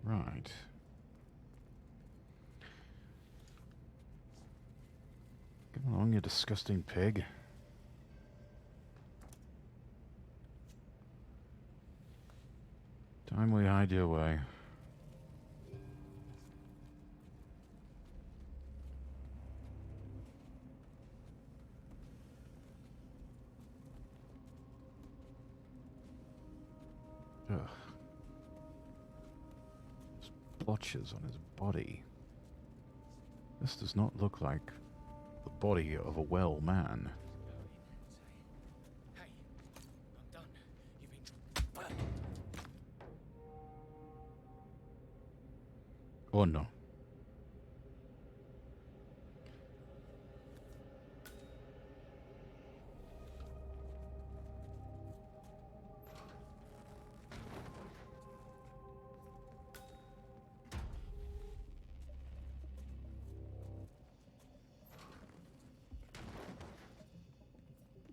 Right. Come along, you disgusting pig. Time we hide your way. Ugh. There's blotches on his body. This does not look like the body of a well man. Hey, I'm done. You've been... Oh no.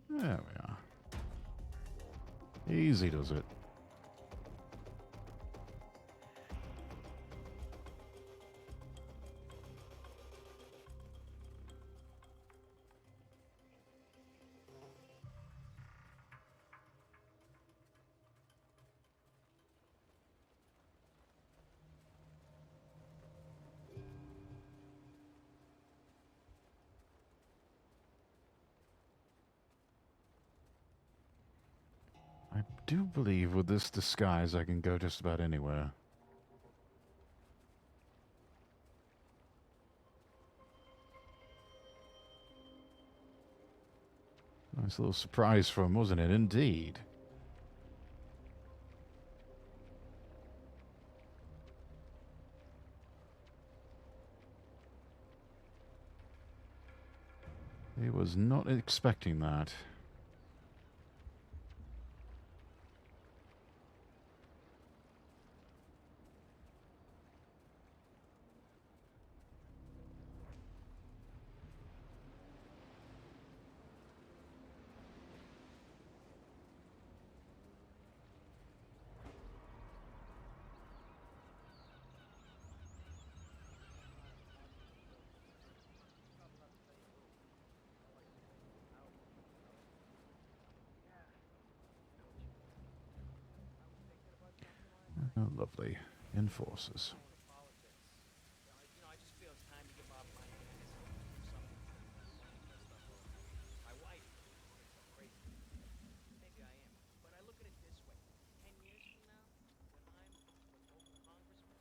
There we are. Easy does it. do believe with this disguise I can go just about anywhere. Nice little surprise for him, wasn't it? Indeed. He was not expecting that. Oh, lovely. Enforcers. You know, I just feel it's time to give off my hands and do something stuff over. My wife thinks I'm crazy. Maybe I am. But I look at it this way. 10 years from now, when I'm a local congressman,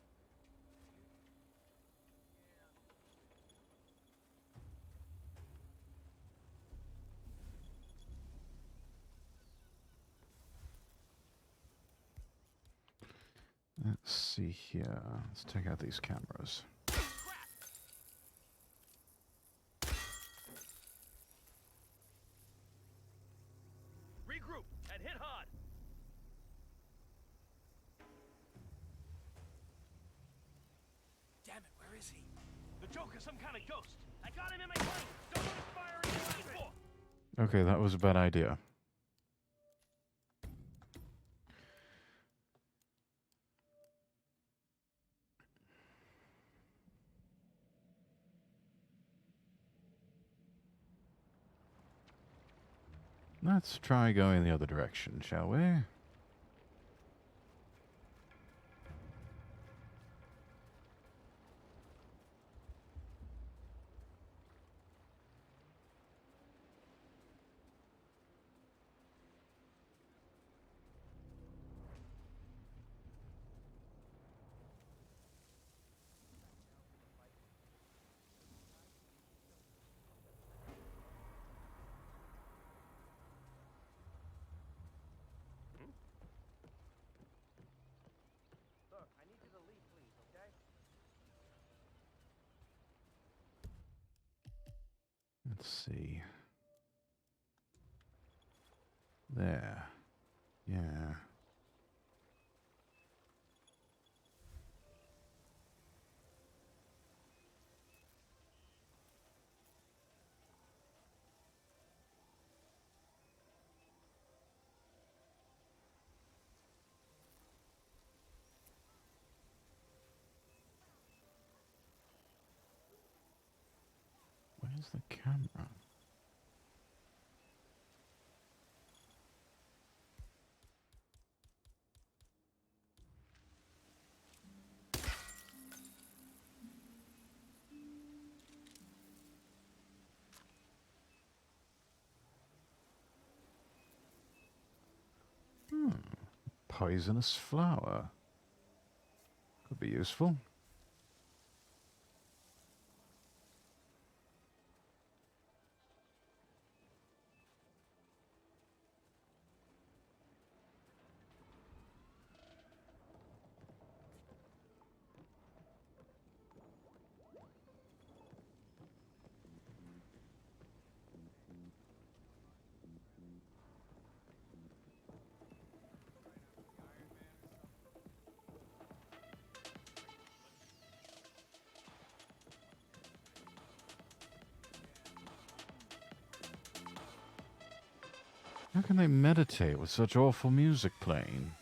Let's see here. Let's take out these cameras. Regroup and hit hard. Damn it, where is he? The Joker's some kind of ghost. I got him in my plane. Don't let him fire anything for. Okay, that was a bad idea. Let's try going the other direction, shall we? Look, I need you to leave, please, okay? Let's see. There. Yeah. Where's the camera? Poisonous flower. Could be useful. How can they meditate with such awful music playing?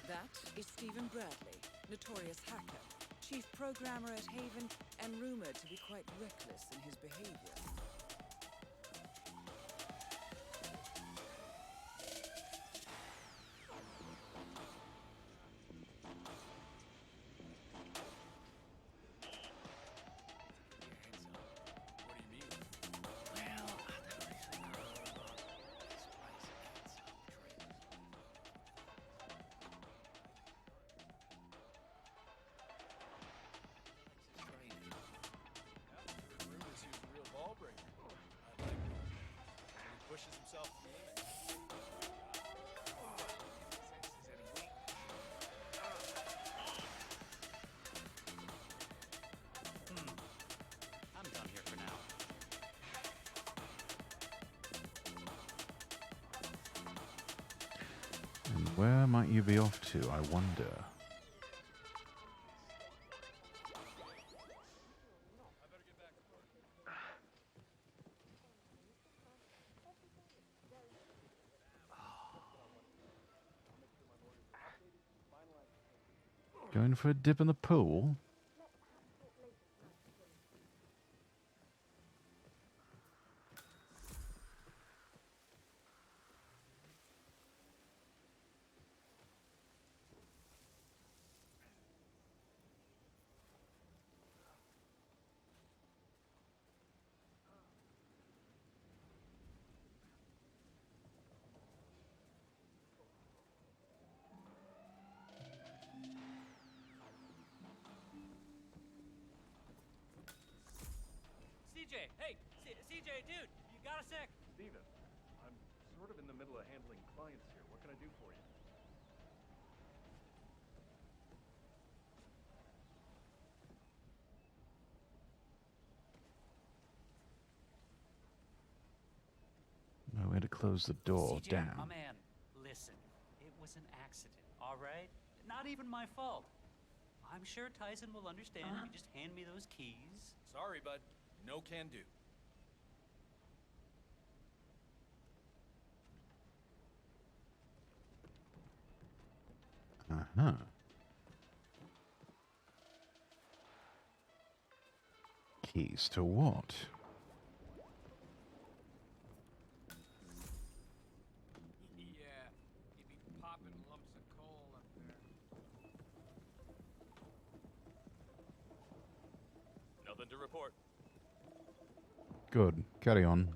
That is Stephen Bradley, notorious hacker, chief programmer at Haven, and rumored to be quite reckless in his behavior. Where might you be off to, I wonder? Going for a dip in the pool? CJ, hey, CJ, dude, you got a sec? Steven, I'm sort of in the middle of handling clients here. What can I do for you? No way to close the door. CJ, Damn. my man, listen, it was an accident, all right? Not even my fault. I'm sure Tyson will understand if you just hand me those keys. Sorry, bud. No can do. Uh-huh. Keys to what? Yeah, you'd be popping lumps of coal up there. Nothing to report. Good. Carry on.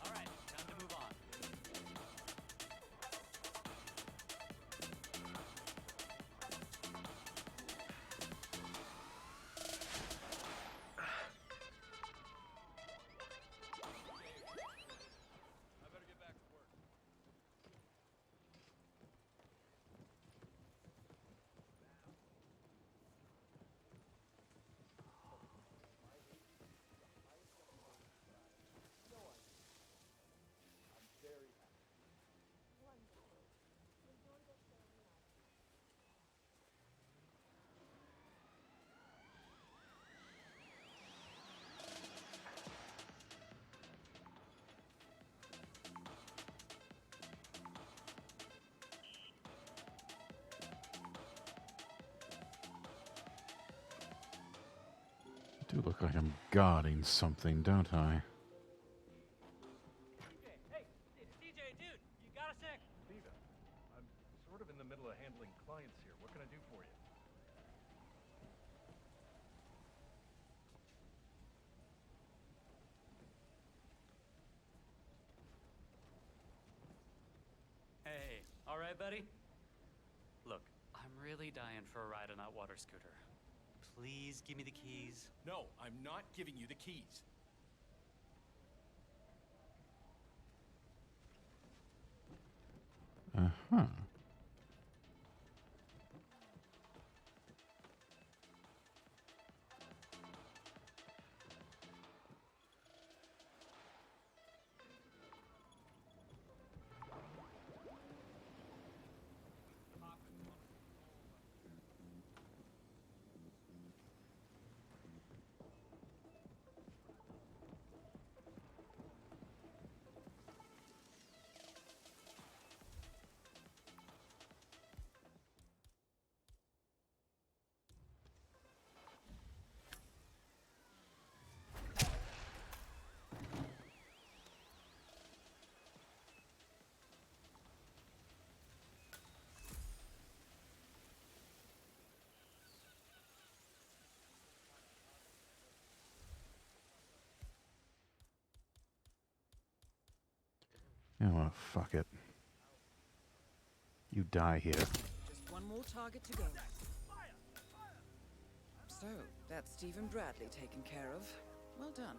All right, time to move on. I better get back to work. Do look like I'm guarding something, don't I? Hey, CJ, dude, you got a sec? Steven, I'm sort of in the middle of handling clients here. What can I do for you? Hey, all right, buddy? Look, I'm really dying for a ride on that water scooter. Please give me the keys. No, I'm not giving you the keys. Uh-huh. Oh, well, fuck it. You die here. Just one more target to go. So, that's Stephen Bradley taken care of. Well done.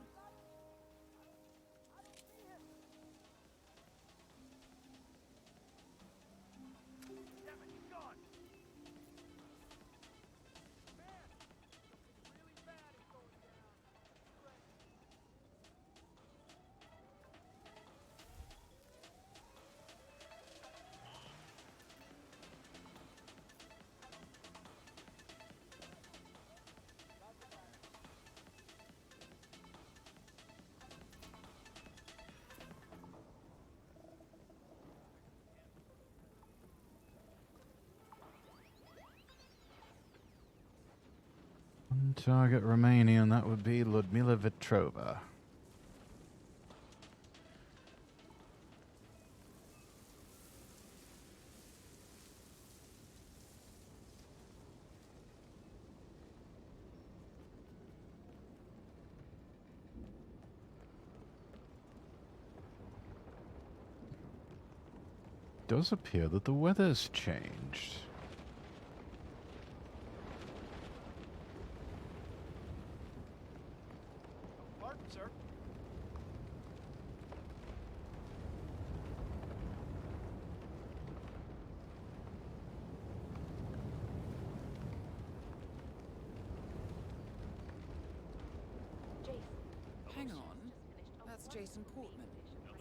One target remaining, and that would be Ludmila Vetrova. It does appear that the weather's changed. Pardon, sir. Hang on. That's Jason Portman,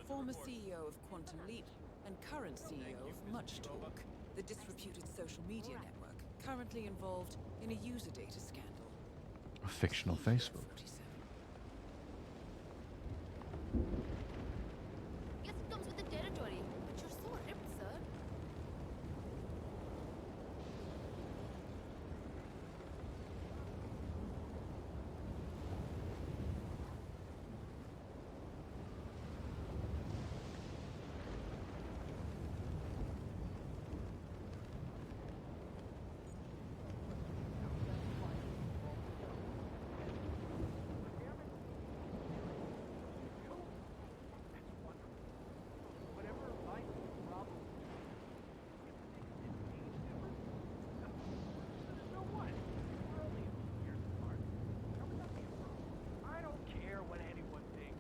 former CEO of Quantum Leap and current CEO of Much Talk, the disreputed social media network currently involved in a user data scandal. A fictional Facebook. Guess it comes with the territory. But you're so ripped, sir. I don't care what anyone thinks.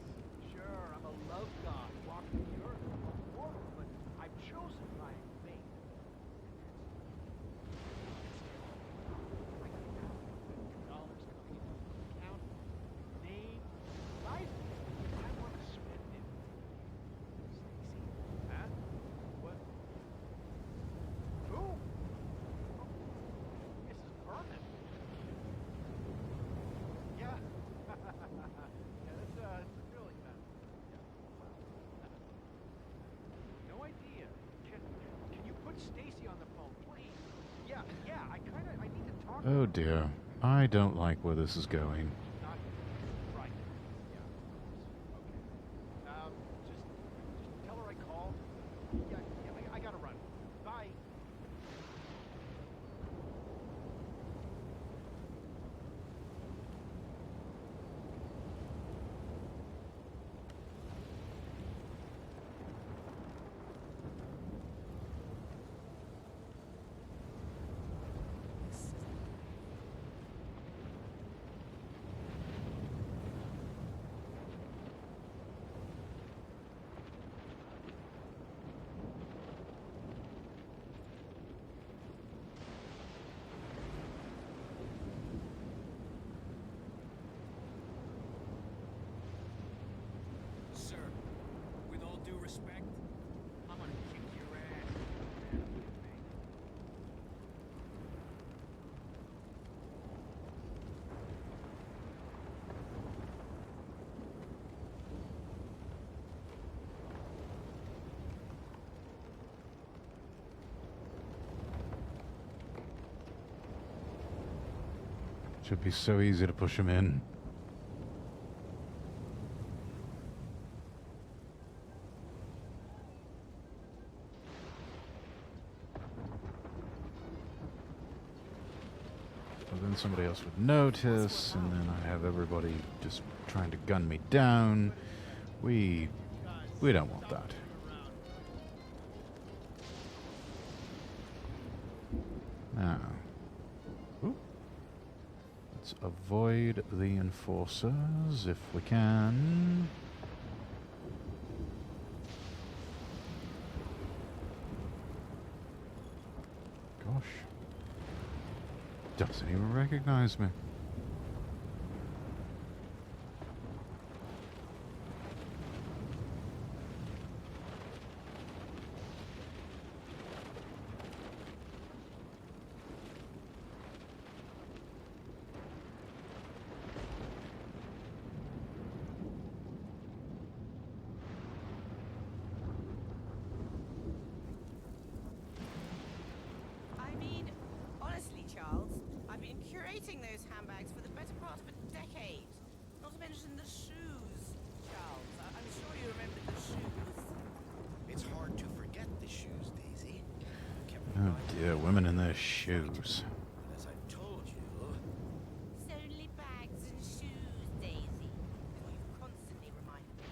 Sure, I'm a love god walking the earth on water, but I've chosen my fate. Dollars coming into the account, name, life. I want to spend it. Stacy? Huh? What? Who? Oh, Mrs. Berman. Yeah. Yeah, that's really fun. Yeah. No idea. Can you put Stacy on the phone, please? Yeah, I need to talk to her. Oh dear. I don't like where this is going. Not right. Yeah. Okay. Just tell her I called. Yeah, I gotta run. Bye. Sir, with all due respect, I'm gonna kick your ass. Should be so easy to push him in. But then somebody else would notice, and then I have everybody just trying to gun me down. We don't want that. Now, let's avoid the enforcers if we can. Gosh. Doesn't even recognize me. I mean, honestly, Charles, I've been curating those handbags for the better part of a decade. Not to mention the shoes, Charles. I'm sure you remember the shoes. It's hard to forget the shoes, Daisy. Oh dear, women in their shoes. But as I've told you, It's only bags and shoes, Daisy. Is what you've constantly reminded me.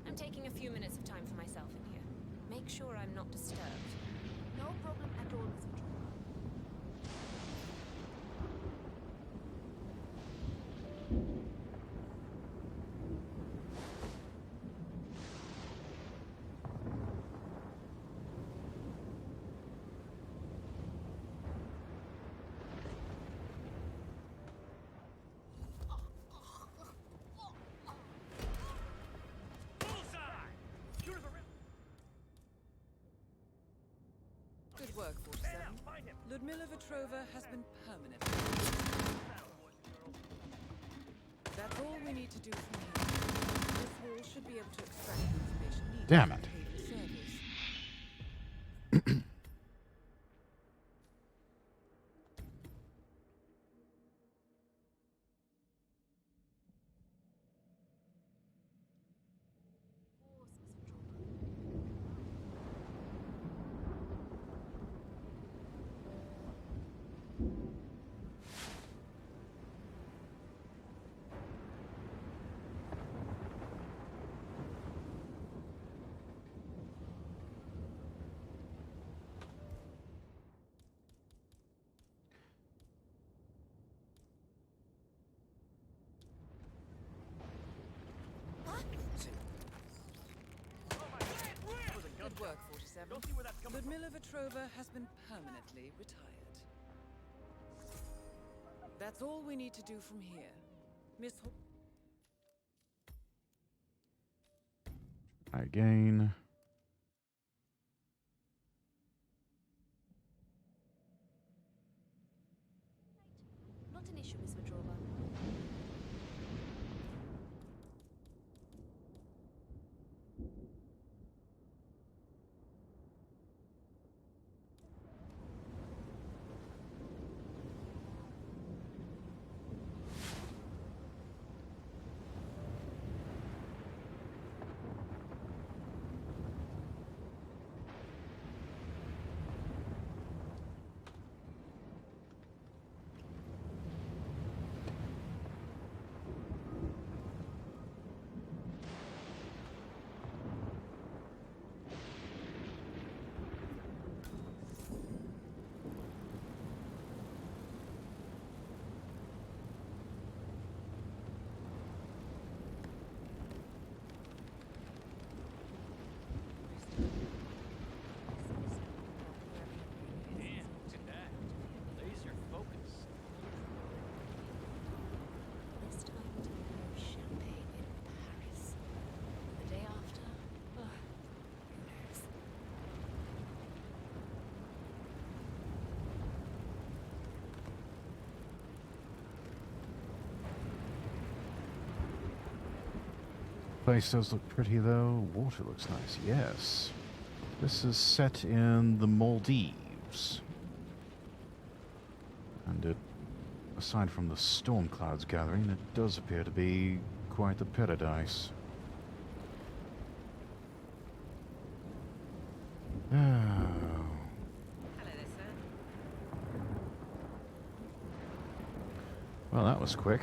I'm taking a few minutes of time for myself in here. Make sure I'm not disturbed. No problem at all, Miss Petrova. Good work, 47. Ludmila Vetrova has been permanently. That's all we need to do from here. This hall should be able to extract the information needed. Damn for it. cable servers. Good work, 47. Ludmila Vetrova has been permanently retired. That's all we need to do from here. Miss Again. Not an issue, Miss Petrova. Damn, look at that. Laser focus. This time tomorrow, champagne in Paris. The day after, who knows? Place does look pretty though. Water looks nice, yes. This is set in the Maldives. And it, aside from the storm clouds gathering, it does appear to be quite the paradise. Oh. Hello there, sir. Well, that was quick.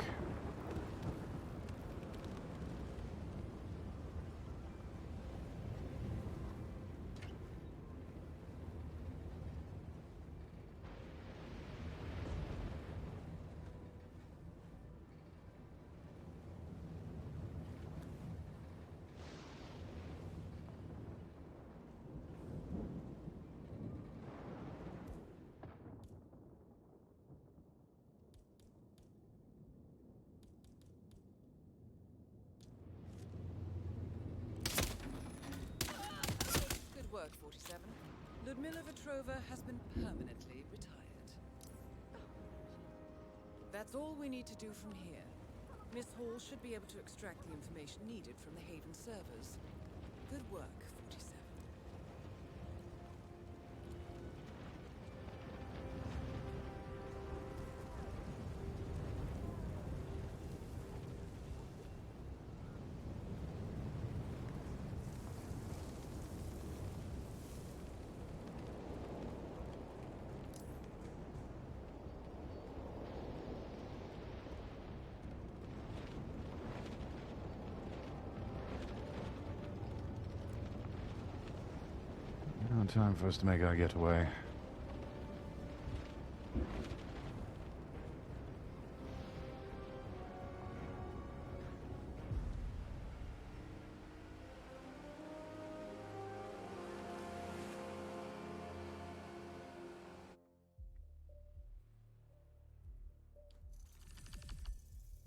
Good work, 47. Ludmilla Vetrova has been permanently retired. That's all we need to do from here. Miss Hall should be able to extract the information needed from the Haven servers. Good work, 47. Now time for us to make our getaway.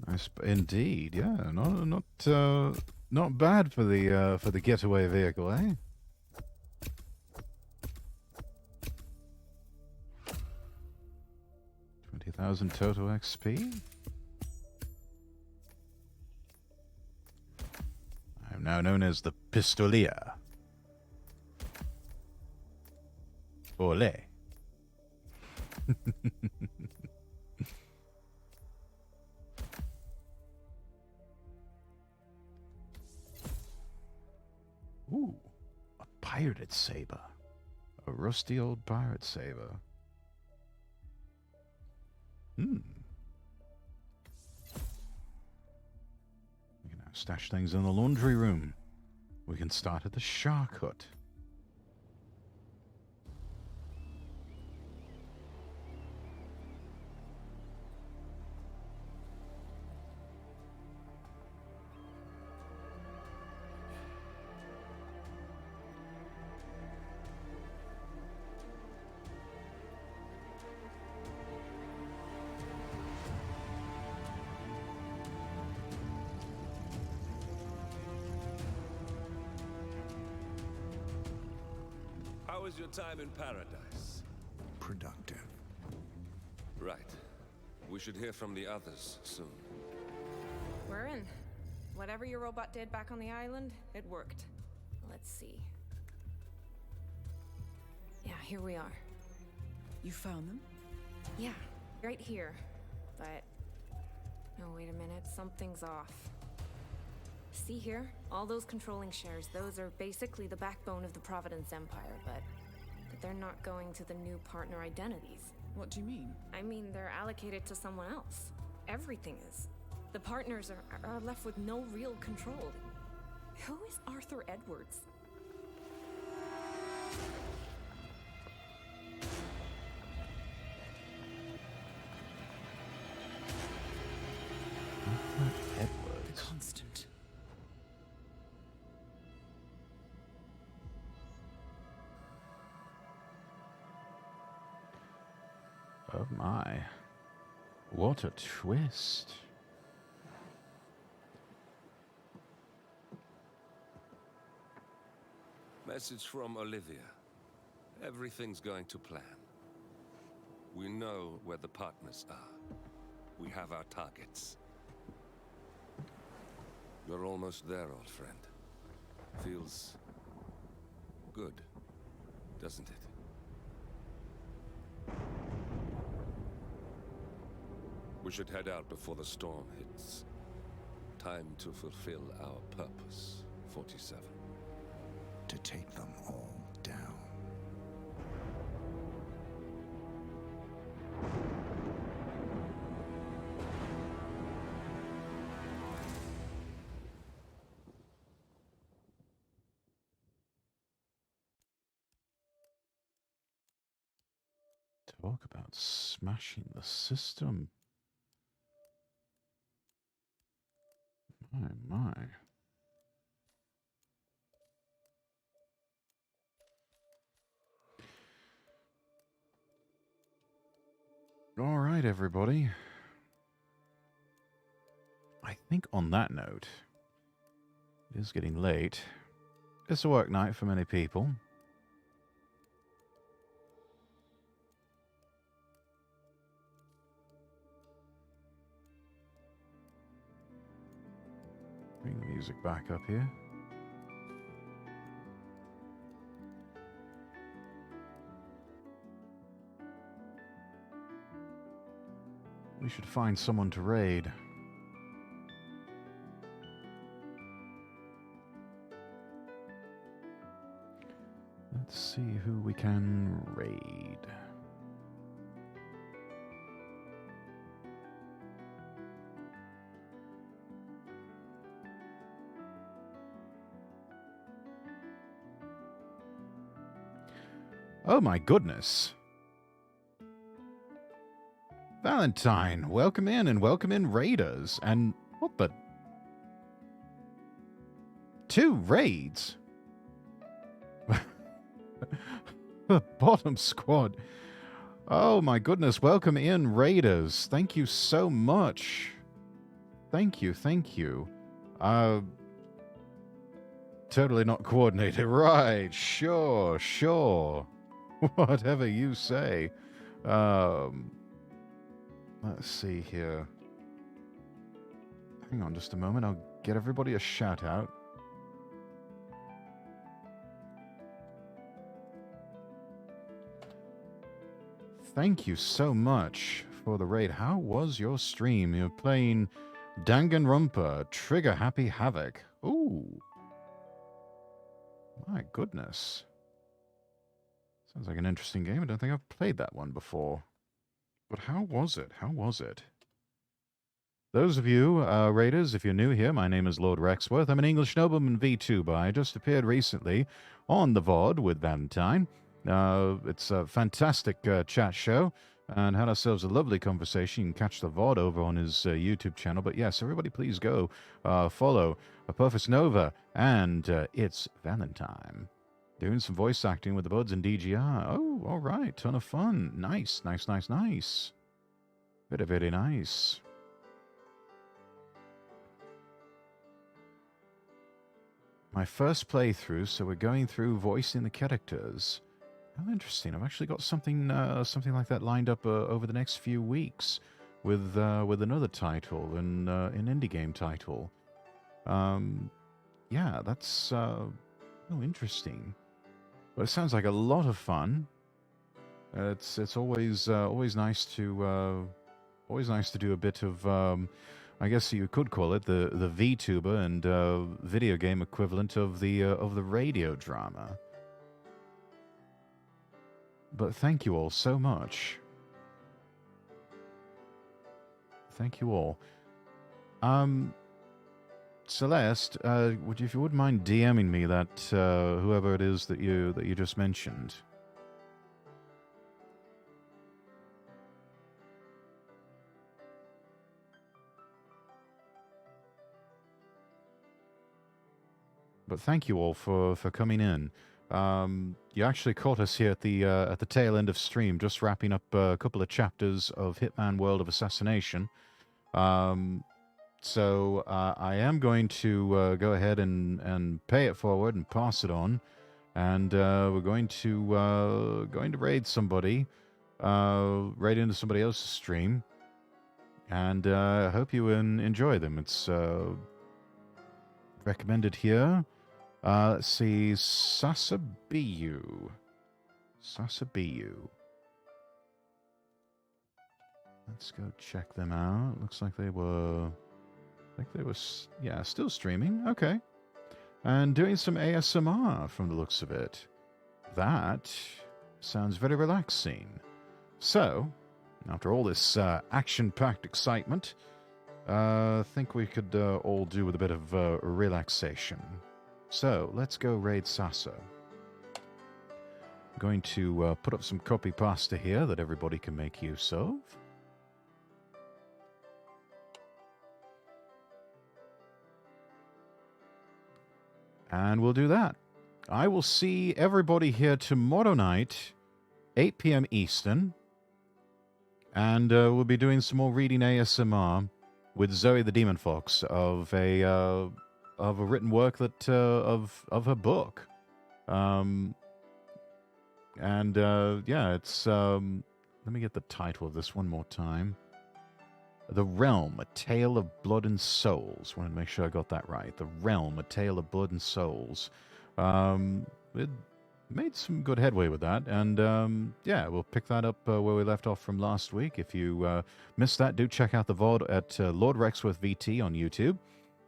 Nice, indeed. Yeah, not bad for the getaway vehicle, eh? 20,000 total XP. I am now known as the Pistolier. Ole. Ooh, a pirated saber. A rusty old pirate saber. We can now stash things in the laundry room. We can start at the shark hut. How was your time in paradise? Productive. Right. We should hear from the others soon. We're in. Whatever your robot did back on the island, it worked. Let's see. Yeah, here we are. You found them? Yeah, right here. But... no, wait a minute. Something's off. See here? All those controlling shares, those are basically the backbone of the Providence Empire, but they're not going to the new partner identities. What do you mean? I mean, they're allocated to someone else. Everything is. The partners are left with no real control. Who is Arthur Edwards? Edwards. Constant. Oh my. What a twist. Message from Olivia. Everything's going to plan. We know where the partners are. We have our targets. You're almost there, old friend. Feels good, doesn't it? We should head out before the storm hits. Time to fulfill our purpose, 47. To take them all down. Talk about smashing the system. My. All right, everybody. I think on that note, it is getting late. It's a work night for many people. Bring the music back up here. We should find someone to raid. Let's see who we can raid. Oh my goodness. Valentine, welcome in raiders. And what the? 2 raids? The bottom squad. Oh my goodness, welcome in raiders. Thank you so much. Thank you. Totally not coordinated. Right, sure. Whatever you say. Let's see here. Hang on just a moment. I'll get everybody a shout out. Thank you so much for the raid. How was your stream? You're playing Danganronpa, Trigger Happy Havoc. Ooh. My goodness. Sounds like an interesting game. I don't think I've played that one before. But how was it? Those of you, raiders, if you're new here, my name is Lord Rexworth. I'm an English nobleman VTuber. I just appeared recently on the VOD with Valentine. It's a fantastic chat show and had ourselves a lovely conversation. You can catch the VOD over on his YouTube channel. But yes, everybody please go follow Apophis Nova and It's Valentine. Doing some voice acting with the buds and DGR. Oh, all right. Ton of fun. Nice. Very, very nice. My first playthrough, so we're going through voicing the characters. How interesting. I've actually got something like that lined up over the next few weeks with another title, an indie game title. Yeah, that's interesting. But it sounds like a lot of fun. It's always nice to do a bit of I guess you could call it the VTuber and video game equivalent of the radio drama. But thank you all so much. Thank you all. Celeste, if you wouldn't mind DMing me that whoever it is that you just mentioned. But thank you all for coming in. You actually caught us here at the tail end of stream, just wrapping up a couple of chapters of Hitman World of Assassination. So I am going to go ahead and pay it forward and pass it on, and we're going to raid somebody, raid into somebody else's stream, and I hope you enjoy them. It's recommended here. Let's see, Sasabiyu. Let's go check them out. Looks like they were, yeah, still streaming. Okay. And doing some ASMR from the looks of it. That sounds very relaxing. So, after all this action-packed excitement, I think we could all do with a bit of relaxation. So, let's go raid Sasa. going to put up some copy pasta here that everybody can make use of. And we'll do that. I will see everybody here tomorrow night, 8 p.m. Eastern. And we'll be doing some more reading ASMR with Zoe the Demon Fox of a written work that of her book. Yeah, it's let me get the title of this one more time. The Realm, A Tale of Blood and Souls. Wanted to make sure I got that right. The Realm, A Tale of Blood and Souls. It made some good headway with that. And yeah, we'll pick that up where we left off from last week. If you missed that, do check out the VOD at Lord Rexworth VT on YouTube.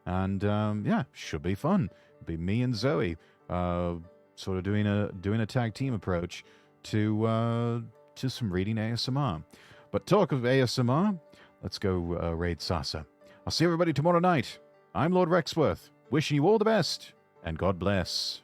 And yeah, should be fun. It'll be me and Zoe sort of doing a tag team approach to some reading ASMR. But talk of ASMR, let's go raid Sasa. I'll see everybody tomorrow night. I'm Lord Rexworth, wishing you all the best, and God bless.